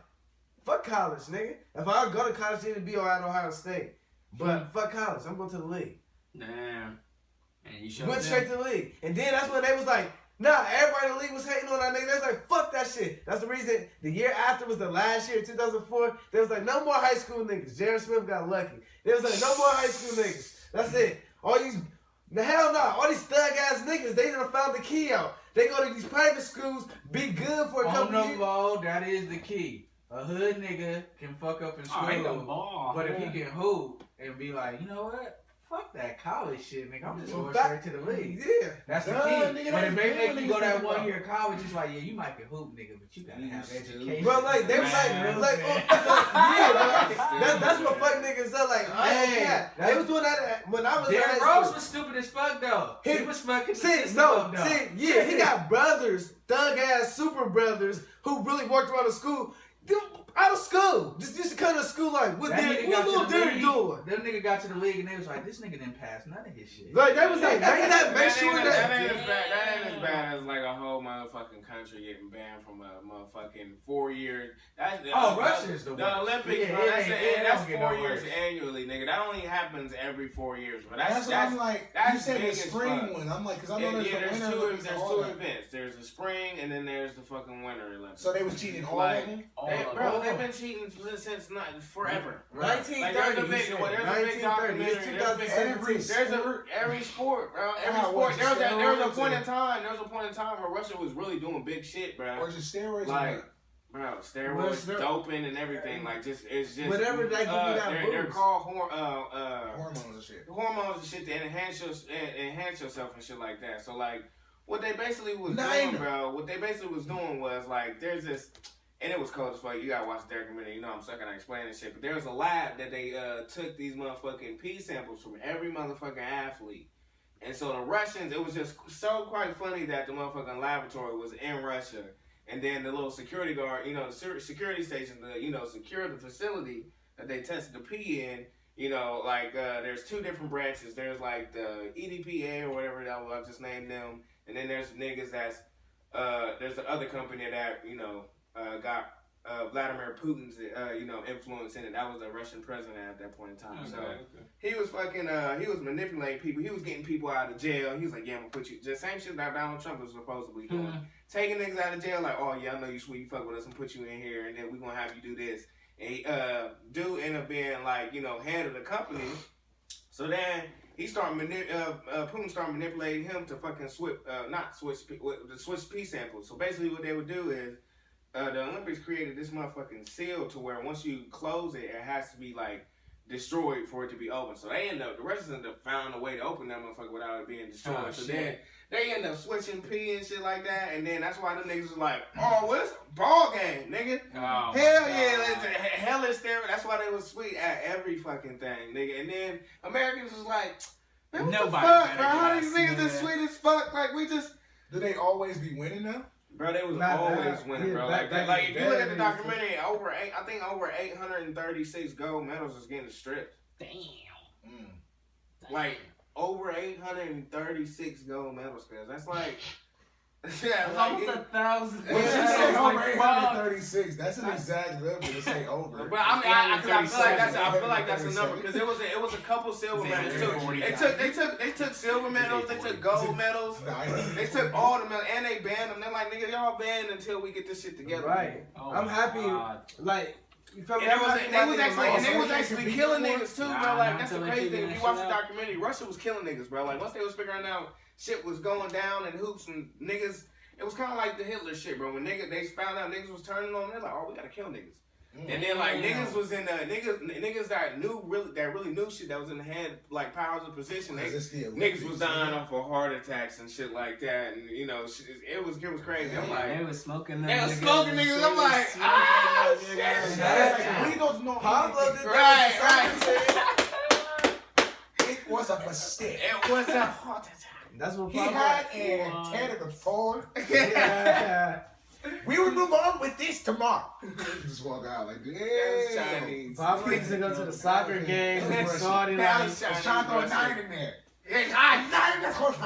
fuck college, nigga. If I go to college, it'd be at Ohio State. But fuck college. I'm going to the league. Damn. And you showed Went them. straight to the league. And then that's when they was like, nah, everybody in the league was hating on that nigga. They was like, fuck that shit. That's the reason the year after was the last year, 2004. They was like, no more high school niggas. Jared Smith got lucky. They was like, no more high school niggas. That's it. All these The hell no. All these thug ass niggas, they done found the key out. They go to these private schools, be good for a On couple the years. ball, that is the key. A hood nigga can fuck up in school, Oh, he can ball. but if he can hoop and be like, you know what? Fuck that college shit, nigga. I'm just going Fact- straight to the league. Yeah. That's the Duh, key. nigga, But that's if they real make you go niggas that think 1 about. year college, it's like, yeah, you might can hoop, nigga, but you gotta You have stupid. education. Bro, like, they was Man, like, man. yeah, that's what fuck niggas are like. I ain't Man, care. They was doing that when I was in Derrick high Rose school. was stupid as fuck though. He He- was fucking the See, system no, up, though. see, yeah, he got brothers, thug ass super brothers who really worked around the school. Dude, out of school, just used to come to school like, what That Derrick, nigga what got little to the Derrick league. doing? Them nigga got to the league and they was like, this nigga didn't pass none of his shit. Like they was like, make sure that that. ain't as bad. That ain't as bad as like a whole motherfucking country getting banned from a motherfucking 4 year. Russia's the the worst. Olympics, Yeah, bro. it That's, ain't- it that's don't get 4 no years worse. annually, nigga. That only happens every 4 years, but That's what I'm like. You that's said big the as spring fuck. one. I'm like, because I Yeah, know there's the there's winter two. Olympics There's and all two that. events. There's the spring, and then there's the fucking winter Olympics. So they was cheating all Like, of them? Bro, they've been cheating since forever. Like, 1930. there's a big documentary. Every sport, bro. Every Ah, sport. what, There was a steroids point or- in time. There was a point in time where Russia was really doing big shit, bro. Or just steroids? Like, or bro, steroids, Well, doping, and everything. Like, it's just Whatever they give you that they're boost. called hormones and shit. hormones and shit to enhance yourself and shit like that. So like, what they basically was Nine. doing, bro. What they basically was doing was like, there's this, and it was cold as fuck. You gotta watch the documentary. You know I'm sucking at explaining shit. But there was a lab that they took these motherfucking pee samples from every motherfucking athlete. And so the Russians, it was just so quite funny that the motherfucking laboratory was in Russia. And then the little security guard, you know, the security station, secure the facility that they tested the pee in. You know, like there's two different branches. There's like the EDPA or whatever that was. I just named them. And then there's niggas that's there's the other company that got Vladimir Putin's influence in it. That was the Russian president at that point in time. So he was fucking he was manipulating people. He was getting people out of jail. He was like, yeah, I'm gonna put you the same shit that Donald Trump was supposedly doing. Taking niggas out of jail, like, oh yeah, I know you sweet, you fuck with us and put you in here, and then we gonna have you do this. And dude ended up being like, head of the company. So then he started Putin started manipulating him to fucking switch pee samples. So basically what they would do is the Olympics created this motherfucking seal to where once you close it, it has to be like destroyed for it to be open. So the Russians ended up finding a way to open that motherfucker without it being destroyed. Oh, so shit. then they end up switching pee and shit like that, and then that's why them niggas was like, oh, well, it's a ball game, nigga. Oh, Hell yeah, hell is there. That's why they was sweet at every fucking thing, nigga. And then Americans was like, man, what Nobody the fuck, better bro? How than these us, niggas is yeah. sweet as fuck? Like, we just... Do they always be winning now? Bro, they was Not always that. winning, Yeah, bro. back Like in if the you look at the day, documentary, over 836 gold medals is getting stripped. Damn. Like, over 836 gold medals, cuz. That's like... That's yeah, almost like... 1,000. Well, you Yeah, say it's over like, 836. That's an exact level to say over. But I mean, I feel like that's a number because it was a couple silver medals too. They took silver medals, they took gold medals, they took all the medals, and they banned them. They're like, nigga, y'all banned until we get this shit together. Right. Oh I'm my happy. God. Like, you feel me? And I'm happy they was about actually this. killing niggas too, Nah, bro. Like not that's the until they crazy thing. figure If you that watch shit the out. documentary, Russia was killing niggas, bro. Like once they was figuring out shit was going down and hoops and niggas, it was kind of like the Hitler shit, bro. When they found out niggas was turning on, they're like, oh, we gotta kill niggas. And then like niggas was in the niggas that really knew shit that was in the head like powers of position. Niggas was dying off of heart attacks and shit like that, and it was crazy. I'm like, They was smoking them. they was smoking niggas. I'm like, ah, shit. We don't know. Pablo did Right. It was a mistake. It was a heart attack. That's what He Pablo. had an antenna before. Yeah. We will move on with this tomorrow. Just walk out like, That's yeah. Chinese. Pablo used to go to the soccer games and Saudi like. That's Let's try to throw a 9 in there. Yes, 9 in the course.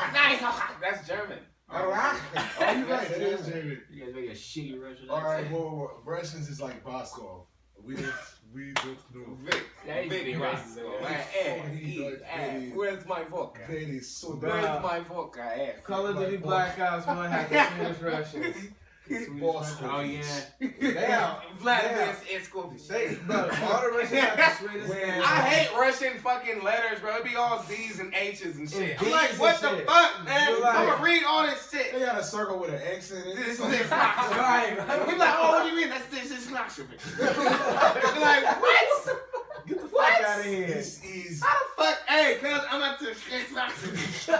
That's German. All right. Oh, you're right. That is Jamie. You guys make a shitty Russian All right, accent. well, Russians is like Boskov. We don't know. Very racist. Where's my vodka? Very so Bro. Where's my vodka? Call of Duty Black Ops 1 had the Swedish Russians. Boss Oh yeah. Damn. Vladimir Escovitch. They, bro, all the Russians got the sweetest names. I hate Russian fucking letters, bro. It be all Z's and H's and shit. I'm V's like, and what the shit. fuck, man? You're like- I'm gonna read all this shit. They got a circle with an X in it. This is Right. We like, oh, what do you mean? This is Knoxville. Like, what? Get the fuck What? out of here. He's How the fuck? Hey, cuz I'm at the straight Knoxville.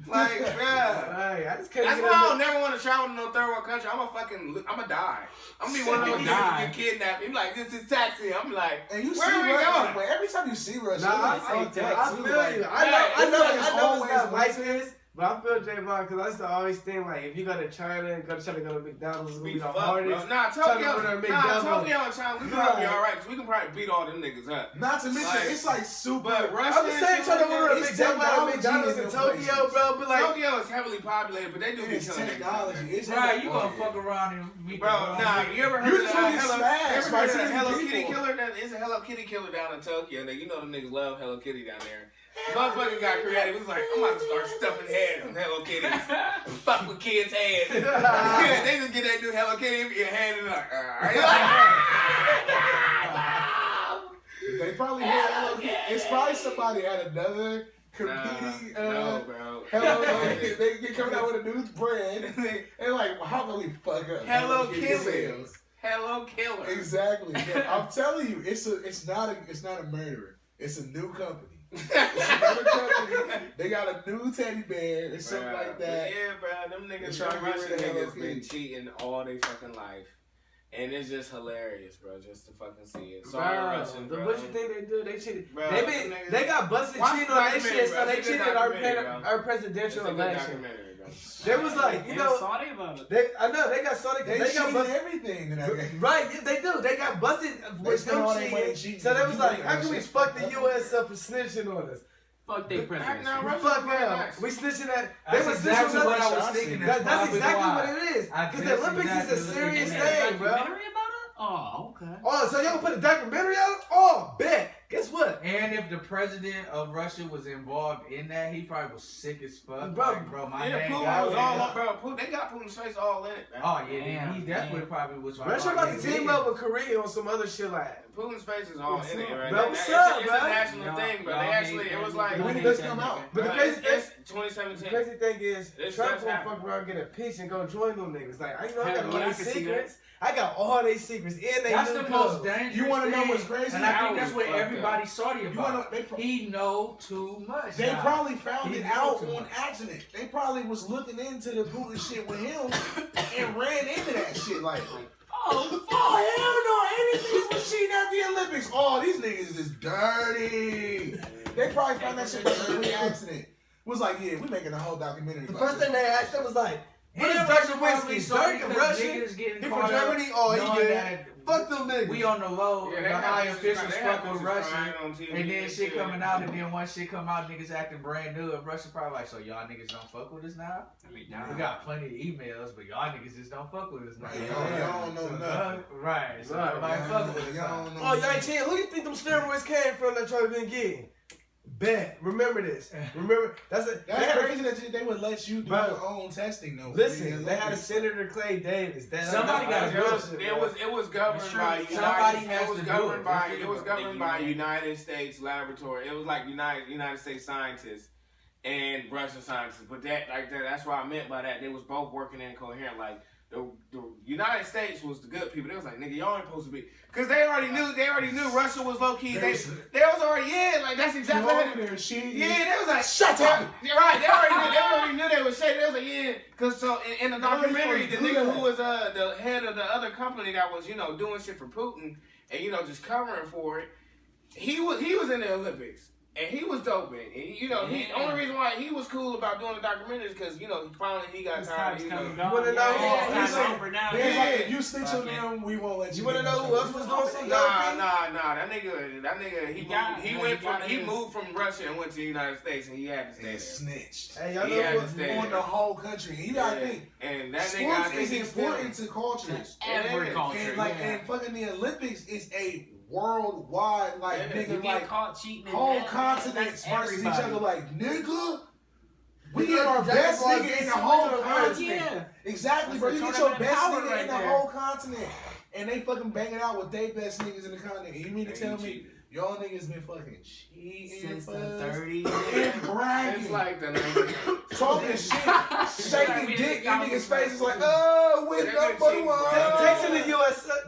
Like, bruh. Right, I just couldn't That's get why I enough. don't never want to travel to no third world country. I'm gonna die. I'm gonna be one of those niggas that get kidnapped. You be like, this is taxi. I'm like, and you where see are we Russia, going? but every time you see Russia, Nah, it's I like that I too. feel Like, you. I know it's it's always not like winter. this, but I feel J Vlog because I used to always think like if you go to China and try to go to McDonald's, it's gonna We be the fuck, hardest. bro. Nah, Trying to order a McDouble. Tokyo and China, we probably be alright, because we can probably beat all them niggas up. Not to mention, Like- it's like super. But Russia I'm just saying, trying to order a It's McDouble at technology McDonald's in in Tokyo, places. bro. But like, Tokyo is heavily populated, but they do be It's killing technology. niggas. It's Right, you oh, gonna yeah. fuck around and meet Bro, nah, you ever heard You of just the gonna get Hello, smashed you ever by heard of the 10 Hello people. Kitty killer? It's a Hello Kitty killer down in Tokyo. You know the niggas love Hello Kitty down there. Motherfucker got creative. It was like, I'm about to start stuffing heads from Hello Kitties. Fuck with kids' heads. They just get that dude Hello Kitty, your hand and like, They probably had Hello Kitty. It's probably somebody at another competing. no, bro. Hello Kitty. They coming out with a new brand. And like, well, how can we fuck up Hello Kitty Kitty. sales? Hello Killer. Exactly. But I'm telling you, it's not a murderer. It's a new company. It's another company. They got a new teddy bear or something Bruh, like that. Yeah, bro. Them niggas, They tryna them get Russian rid of Hello niggas been Kitty. cheating all their fucking life. And it's just hilarious, bro, just to fucking see it. Sorry, Russian, bro. what you think they do? They cheated. Bro, They them niggas- they got busted Watch cheating the on that documentary, shit, bro. so they It's a good cheated documentary, bro. our It's presidential a good election. documentary, bro. They was like, you know, Saudi about it. I know they got Saudi. They They got cheated busted. everything in that game. Right, yeah, they do. They got busted They with spent them all their money cheating. cheating. So they was like, how can we Shit. fuck the U.S. up for snitching on us? Fuck they president. Now, We Russia's fuck very them. nice. We snitching at. That's They was exactly snitching what on I us. was thinking. That's Probably exactly why. what it is. I Because the guess Olympics exactly is a what serious it is. thing, bro. Documentary about it? Oh, okay. Oh, so y'all put a documentary out? Oh, bet. Guess what? And if the president of Russia was involved in that, he probably was sick as fuck. Bro, Like, my Yeah, man Putin got was it. all up, bro. They got Putin's face all in it, man. Oh yeah, Damn, he definitely damn. probably was. Russia about to team up with Korea on some other shit like. Putin's face is all in it, right? Bro, what's It's up, it's bro? a national Y'all- thing, bro. y'all They actually, hate it was that. like, When did this come out? But the bro, crazy it's thing, 2017. the crazy thing is, This Trump just gonna happened. fuck around, get a peach, and go join them niggas. Like, I know I got Hell all yeah, I these can see secrets. I got all these secrets, and they That's knew the most code. dangerous. You wanna know thing, what's crazy? And I think Now that's we what fucked up. everybody's salty You about. wanna, He know too much. they now. probably found He it knew out too on much. accident. They probably was looking into the Putin shit with him and ran into that shit like, oh hell no, any niggas was cheating at the Olympics. Oh, these niggas is dirty. They probably found that shit by early accident. Was like, yeah, we making a whole documentary. The about first this. thing they asked them was like, what is And Dr. Russia probably Whiskey? salty Dirk because Russian? niggas getting He from caught up Germany? Oh, he knowing good. that Fuck them niggas. we on the low, Yeah, the they high have officials bitches fuck with crying Russia. on TV And then and shit coming out, and then once shit come out, niggas acting brand new. And Russia probably like, so y'all niggas don't fuck with us now? I mean, We got plenty of emails, but y'all niggas just don't fuck with us now. Right, y'all don't know nothing. Right, so Right, nobody Y'all fuck with us y'all now. don't know Oh, y'all ain't nothing. cheating. Who you think them steroids came from that y'all been getting? Bet. Remember this. Remember, that's a. That's crazy that they would let you do Bro. your own testing though. Listen, they had a Senator Clay Davis. Somebody gotta do it. It was governed It's true. by Somebody United. has It was to do governed it. by. Let's It was think about governed it. by United States laboratory. It was like United States scientists and Russian scientists. But that's what I meant by that. They was both working incoherent. Like the United States was the good people. They was like, nigga, y'all ain't supposed to be, because they already knew Russia was low key. They was already like that's exactly what there, shit. yeah, they was like, Shut up. You're right. They already knew they was shady. They was like, yeah, because so in the documentary, the nigga who was the head of the other company that was doing shit for Putin and just covering for it, he was in the Olympics. And he was doping. And, he only reason why he was cool about doing the documentary is because, finally he got tired. You wanna know He's who- over now. They're Yeah. like, if you snitch on them, we won't let you. You want to know who else was doing some Nah, doping? that nigga, he He moved from Russia and went to the United States, and he had to stay They there. snitched Hey, y'all He know had who to was stay on the whole country. And you gotta think, And that nigga, I sports think is he's still. important to cultures. Every is. culture. And and fucking the Olympics is a worldwide You nigga get like caught cheating. in whole that, continents that's versus each everybody. other. Like nigga, We get our best nigga in the whole continent. Yeah. Exactly, bro. You That's get a your best tournament nigga power in the right whole continent. And they fucking banging out with they best niggas in the continent. And you mean to tell me y'all niggas been fucking cheating Since the fuzz, 30s. and bragging, It's like the 90s. talking shit, shaking We dick in got niggas' we- faces like, oh, with That number bitch one.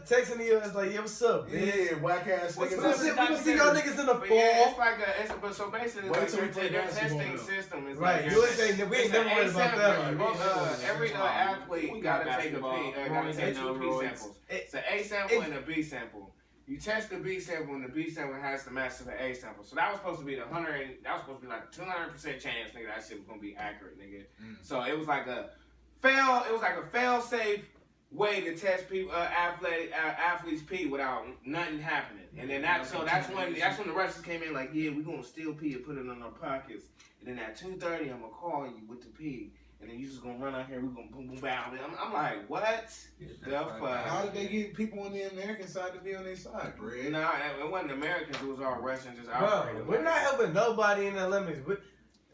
Texting the US like, yo, what's up, bitch? Yeah, whack ass We niggas. gonna see y'all niggas in the But yeah, fall. it's like so basically, Wait like till we play their basketball testing now. system is Right, like USA, we ain't never worried about that one. Every athlete We got gotta take a basketball. gotta Roids take and two P steroids. samples. It's an A sample and a B sample. You test the B sample, and the B sample has to match to the A sample. So that was supposed to be that was supposed to be like 200% chance, nigga. That shit was gonna be accurate, nigga. So it was like a fail safe way to test people, athletes pee without nothing happening. And then that's when the Russians came in like, yeah, we gonna steal pee and put it in our pockets. And then at 2:30, I'm gonna call you with the pee. And then you just gonna run out here, we gonna boom boom bow. I'm like, what the fuck? How did they get people on the American side to be on their side, bro? Nah, it wasn't Americans, it was all Russians just Bro, operating. we're not helping nobody in the Olympics.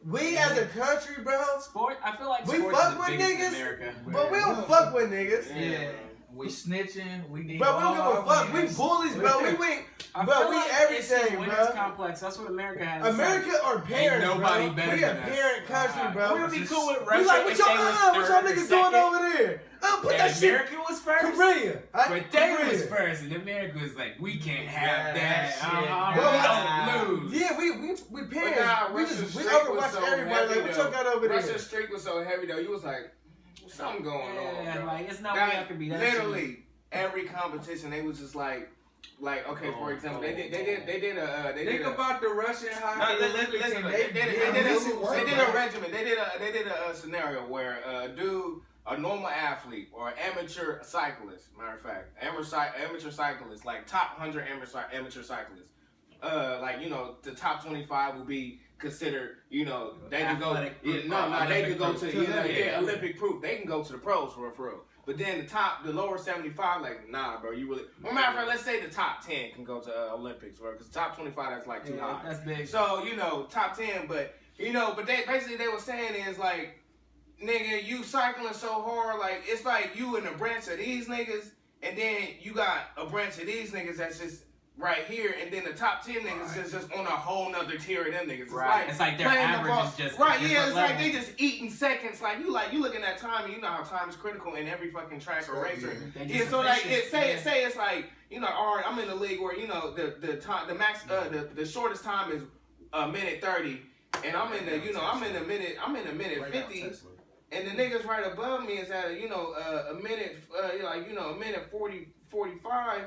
We as a country, bro, Sport, I feel like We sports fuck is with the biggest niggas, in America. but we don't fuck with niggas. Yeah. We snitching. We need. Bro, we don't give all a our fuck. We niggas. bullies, bro. We win. I Bro, feel we like it's everything, a winners bro. complex. That's what America has. America are parents, nobody bro. better We a than us. parent country, bro. We would be cool with We Russia like, what if y'all, they was what y'all third or niggas doing second. over there? Put that And shit. America was first. Korea. But they was Korea. first, and America was like, we can't Yeah, have that. that shit. We don't lose. Yeah, we But parents. nah, we Russia's just we streak was overwatch so everybody. heavy, Like, what y'all got over there? Russia's streak was so heavy though, you was like, something going on. Yeah, Bro. like it's not That- what I could be. That's literally every competition, they was just like okay, for example, they did Think about the Russian No, hockey Olympics. listen, and they did bro. a regimen. They did a scenario where a normal athlete or an amateur cyclist, matter of fact, amateur cyclist, like top 100 amateur cyclists, like, you know, the top 25 will be considered, you know, they can go, Athletic proof. they can go Olympic to, proof. you know, Yeah. Olympic proof. They can go to the pros for real. But then the lower 75, like, nah, bro, you really. Well, matter of fact, let's say the top 10 can go to Olympics, bro, because the top 25 that's like too high. That's big. So, you know, top 10, but they basically they were saying is like, nigga, you cycling so hard, like, it's like you in a branch of these niggas, and then you got a branch of these niggas that's just right here, and then the top 10 niggas is just on a whole nother tier of them niggas. Right. It's like their playing the average ball. is just right. a Yeah, different it's like level. they just eating seconds. Like you looking at time, and you know how time is critical in every fucking track or racer. They Yeah, just so like efficient. say it's like, you know, all right, I'm in the league where, you know, the time, the max, the shortest time is a minute 30, and I'm in a minute 50. And the niggas right above me is at a minute, a minute 40, 45.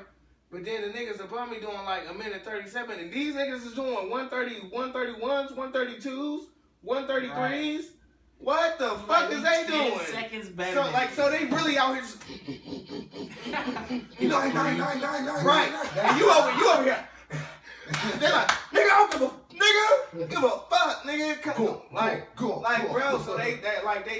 But then the niggas above me doing like a minute 37, and these niggas is doing 130, 131s, 132s, 133s. Right. What the fuck is they 10 doing? seconds better. So they really out here. Just, You know, nine. right? And you over here. They're like, nigga, I don't give a fuck, nigga. Cool. Bro, so they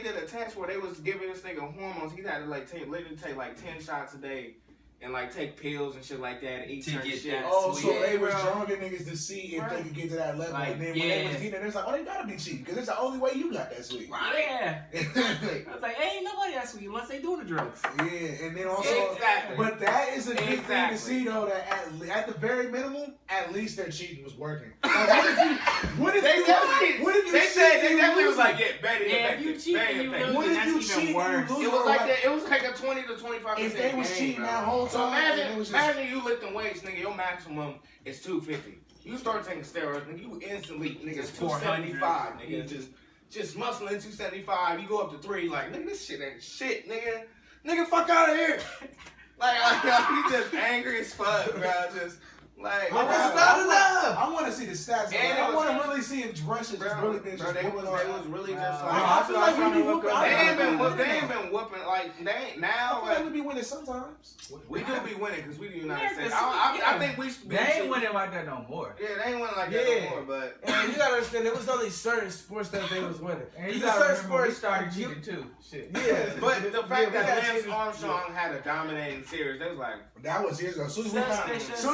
did a test where they was giving this nigga hormones. He had to literally take like 10 shots a day and like take pills and shit like that and eat To certain get shit. that Oh, so sweet. they was bro. drunken niggas to see if they could get to that level. Like, and then when yeah. they was getting it, it's like, oh, they gotta be cheap because it's the only way you got that sweet. Yeah. I was like, ain't nobody that sweet unless they doing the drugs. Yeah, and then also, Exactly. but that is a good thing to Exactly. see though. That at the very minimum, at least their cheating was working. Like, what if They you said they cheat and definitely you was like, yeah, better. Yeah, if you cheat and you lose, What if then you that's cheat even and worse. you lose? It was like that. It was like a 20 to 25%. If they was gain, cheating bro. that whole So time, and it imagine was just- you lifting weights, nigga. Your maximum is 250. You start taking steroids, nigga. You instantly, nigga, It's 275, 400. nigga. Just muscling 275. You go up to 3, like, nigga, this shit ain't shit, nigga. Nigga, fuck out of here. like you just angry as fuck, bro. Just like, But that's not enough. I want to see the stats. And I it want was- to really see if Russia just bro, really been bro, just they whooping was our- really just Bro, like. I feel like we be whooping. They ain't been whooping like they ain't now. I feel like we be winning sometimes. We do be winning because we the United Yeah, States. 'cause I think we should be. They ain't winning like that no more. Yeah, they ain't winning like that Yeah. no more. But And you gotta understand, there was only certain sports that they was winning. And you There's gotta certain remember, we sports started you- cheating too. Shit. Yeah, but the Yeah, fact we that got Lance cheated. Armstrong had a dominating series, they was like, That was years ago. As soon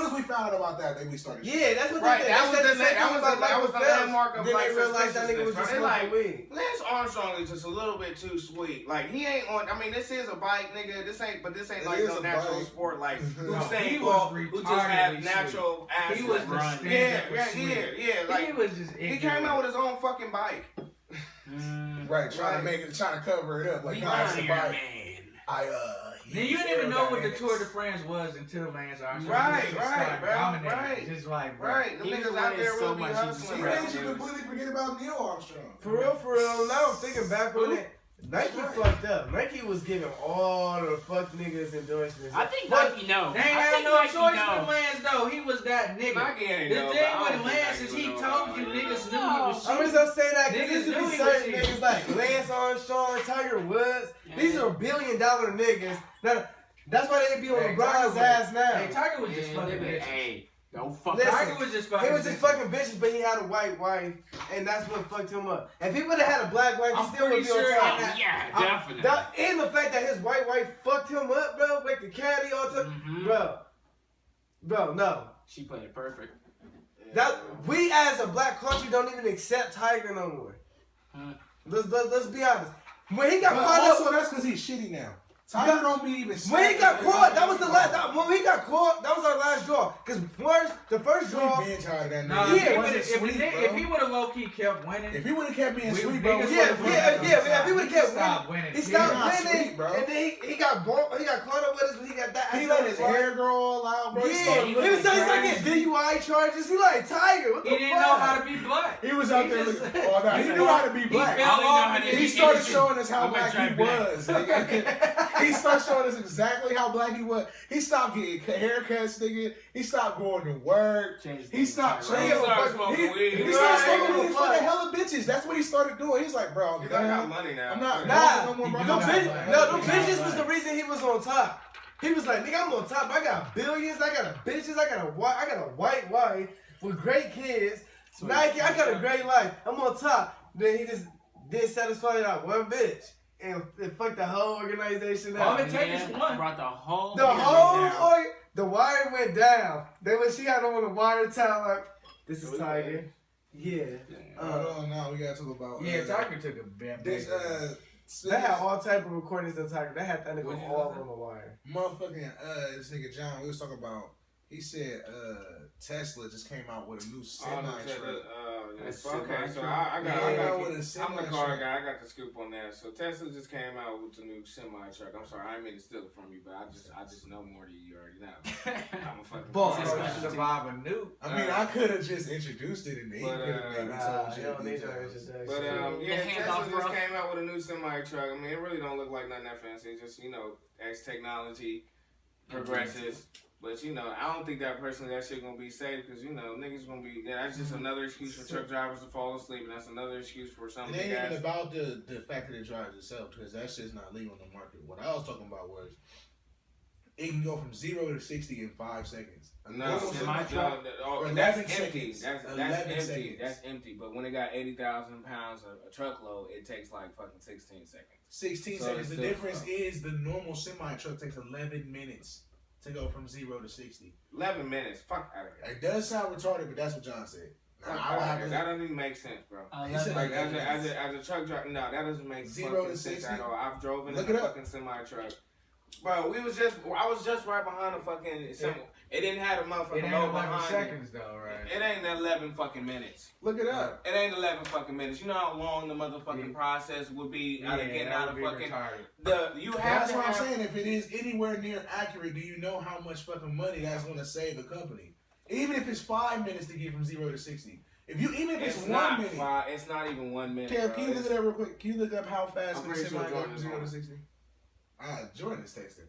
as we found out about that, then we started. Yeah, that's what right. they did. That was They the said the same thing about that Michael was the Phelps. landmark of Then like they realized that nigga was suspiciousness, just bro. They smoking like, weed. Lance Armstrong is just a little bit too sweet. Like he ain't on. I mean, this is a bike, nigga. This ain't It like is no a natural bike. sport like No, Usain he Bolt, was who just have retardedly natural ass. He was the Run. standard for sweet. Yeah. Like He was just he came out with his own fucking bike. Right, trying Right. to cover it up. Like, We nah, it's a Iron bike. Man. Then you didn't even know what the Tour de France was until Lance Armstrong. Right, just right, started bro, dominating. right. Just like, bro. Right, the He niggas was out there so really be much hustling. See, right made you now. completely forget about Neil Armstrong. For real. Now I'm thinking back on it. Nike fucked up. Nike was giving all the fuck niggas endorsements. I think But Nike know. They ain't I had think no Nike choice know. with Lance though. He was that nigga. Nike ain't The know, thing but I with don't Lance think is Nike he would told know you about niggas it. knew he was I'm shit. just saying that Niggas because knew there he be was certain shit. niggas like Lance Armstrong, Tiger Woods. These are $1 billion niggas. Now, that's why they be on Hey, LeBron's Tiger ass now. Hey, Tiger was just Yeah, fucking they be, bitches. hey, don't fuck. Listen, Tiger was just fucking He was just bitches. fucking bitches, but he had a white wife, and that's what fucked him up. If he would have had a black wife, he I'm still would pretty be on sure- top. Oh, yeah, I'm- definitely. And the fact that his white wife fucked him up, bro, make the caddy all the time, Mhm. bro, no. She played it perfect. That we as a black country don't even accept Tiger no more. Hmm. Let's be honest. When he got But caught also, up, that's because he's shitty now. Tiger don't be even. when he got caught, that was the last. When he got caught, that was our last draw. Cause the first draw. We been tired of that Nah, nigga. Yeah, He if, wasn't if, sweet, if he bro. would have low key kept winning, If he would have kept being We- sweet, bro. niggas we Yeah, would've if he would have kept Stop winning, winning. he stopped not winning, sweet, bro. and then he got bought, he got caught up with us when he got that. He let his hair grow all out, bro. Yeah, started he looking was starting to crazy. get DUI charges. He like Tiger. What the He fuck? didn't know how to be black. He was out He there just- looking. Oh, no, he knew how to be black. fell I only know off how and to then He be started innocent. showing us how I'm gonna black try he black. was. nigga. He started showing us exactly how black he was. He stopped getting haircuts, nigga. He stopped going to work. Changed He stopped the entire training. He started smoking weed. He He started Right. smoking weed in front of Right. hella bitches. That's what he started doing. He's like, bro, I'm He's like, I got done. money now. I'm not Nah, no more, bro. he Them do I'm not bitches, like- no, them he do not bitches was like- the reason he was on top. He was like, nigga, I'm on top. I got billions. I got a bitches. I got a white wife with great kids. Nike, I got a great life. I'm on top. Then he just didn't satisfy that one bitch and fucked the whole organization All up. it takes is one. Brought the whole. The pyramid whole down. the wire went down. Then when she had on the wire towel, like, this is Tiger. Yeah. Hold on, now we gotta talk about. Yeah, Tiger took a bad This They had all type of recordings of Tiger. They had that nigga What'd you all say? on the wire. motherfucking this nigga John. We was talking about. He said Tesla just came out with a new semi truck. Yes. That's Okay, semi so truck. I got. Yeah, I I got with a I'm the semi car truck. guy. I got the scoop on that. So Tesla just came out with the new semi truck. I'm sorry, I didn't mean to steal it from you, but I just know more than you already know. I'm a fucking Boss. car So guy. you survive a nuke. I mean, I could have just introduced it and he But, could have maybe Nah, told you you. don't need no details. introduction. But The yeah, handoff, Tesla just bro. came out with a new semi truck. I mean, it really don't look like nothing that fancy. It's just as technology progresses. But I don't think that personally that shit gonna be safe because niggas gonna be. Yeah, that's just another excuse for truck drivers to fall asleep, and that's another excuse for some It big ain't even ass. about the fact that it drives itself because that shit's not legal in the market. What I was talking about was it can go from 0 to 60 in 5 seconds. No, Semi-truck? oh, 11 that's empty. seconds. That's 11 empty. seconds. That's empty. But when it got 80,000 pounds of a truckload, it takes like fucking 16 seconds. 16 So seconds. it's The still difference slow. is the normal semi truck takes 11 minutes to go from 0 to 60. 11 minutes. Fuck out of here. It does sound retarded, but that's what John said. Now, Fuck I would outta have here. to. That doesn't even make sense, bro. He said Like like as a truck driver, no, that doesn't make 0 fucking to sense 60? at all. I've drove in Look a it up. fucking semi truck, bro. I was just right behind the fucking. It didn't have a It motherfucking ain't load 11 behind seconds though, right? it. It ain't 11 fucking minutes. Look it up. It ain't 11 fucking minutes. You know how long the motherfucking process would be out of getting that out of would be fucking retarded. you have That's to what I'm have. saying. If it is anywhere near accurate, do you know how much fucking money that's going to save the company? Even if it's 5 minutes to get from 0 to 60. Even if it's It's 1 not minute. It's not even 1 minute. Kev, bro. can you look at that real quick? Can you look up how fast I'm can a pretty semi sure go Jordan from is 0 to on. 60? Jordan is texting.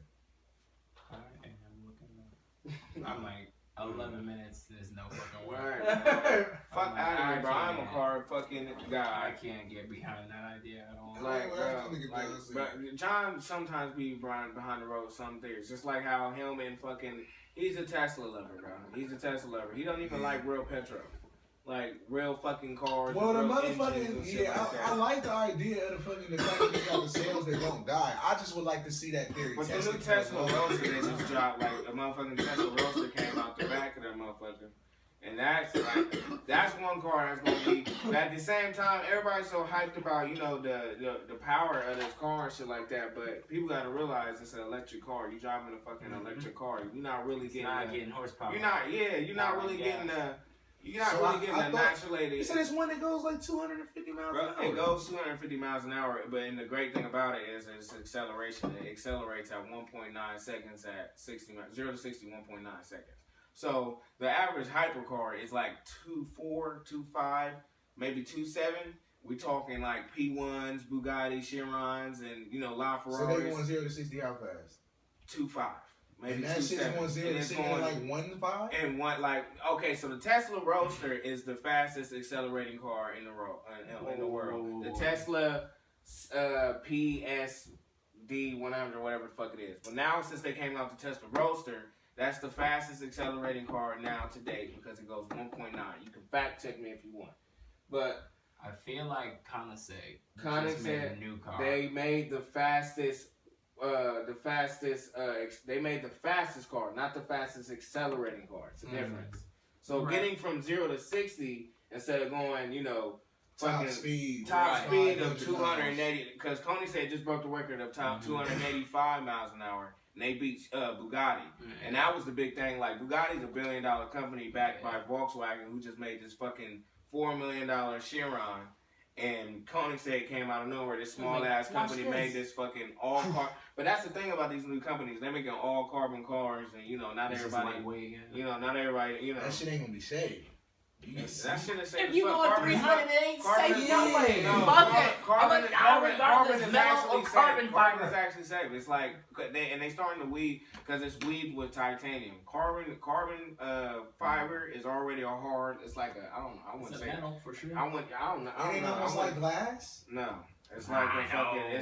I'm like, 11 minutes is no fucking way. Right. Fuck I'm like, out of here, bro. I I'm a can't. car fucking I guy. can't get behind that idea at all. Like, Well, bro, that nigga like, does it. bro, John sometimes be behind the road with some things. Just like how Hillman fucking, he's a Tesla lover, bro. He's a Tesla lover. He don't even like real petrol. Like, real fucking cars. Well, the real engines motherfucking and shit yeah, like that. I like the idea of the fucking the fact that they got the cells that don't die. I just would like to see that theory. But the tested new for Tesla a long Roadster period that of just time. dropped, like a motherfucking Tesla Roadster came out the back of that motherfucker. And that's like, that's one car that's gonna be, but at the same time, everybody's so hyped about, you know, the power of this car and shit like that, but people gotta realize it's an electric car. You driving a fucking electric car. You're not really It's getting not the, getting horsepower. you're not Not really like getting gas. you're not So really I getting the thought- naturally. He said it's one that goes like 250 miles Bro, an hour. it goes 250 miles an hour, but and the great thing about it is its acceleration. It accelerates at 1.9 seconds at 60 miles, 0 to 60, 1.9 seconds. So the average hypercar is like 2.4, 2.5, maybe 2.7. We talking like P1s, Bugatti, Chirons, and you know, La So they Ferraris. going 0 to 60 how fast? 2.5, maybe And that shit's 2.7. going 0 And to it's 60 in going- like 1.5? and one like okay, so the Tesla Roadster is the fastest accelerating car in the in the world. The Tesla PSD 100 or whatever the fuck it is. But now since they came out the Tesla Roadster, that's the fastest accelerating car now to date because it goes 1.9. You can fact check me if you want. But I feel like Koenigsegg Koenigsegg, just made a new car. they made the fastest. They made the fastest car, not the fastest accelerating car. It's a difference. So Right. getting from 0 to 60 instead of going, you know, Top fucking speed. top Right. speed of 500 280, because Koenigsegg just broke the record of top 285 miles an hour, and they beat Bugatti. And that was the big thing. Like, Bugatti's a $1 billion company backed by Volkswagen, who just made this fucking $4 million Chiron. And Koenigsegg came out of nowhere. This small ass Watch company this. made this fucking all car. But that's the thing about these new companies. They're making all carbon cars, and you know, not This is everybody. lightweight, yeah. You know, not everybody. You know, That shit ain't gonna be safe. You get that shit is safe. If you as fuck. going Carbon is 300, it ain't carbon safe is- no way. No, Fuck it. Carbon Regardless is metal actually or safe. carbon Carbon fiber. is actually safe. It's like they starting to weave because it's weaved with titanium. Carbon fiber is already a hard. It's like a I It's wouldn't a say. metal for sure. I don't know. It ain't almost like glass? No, it's like a fucking. It's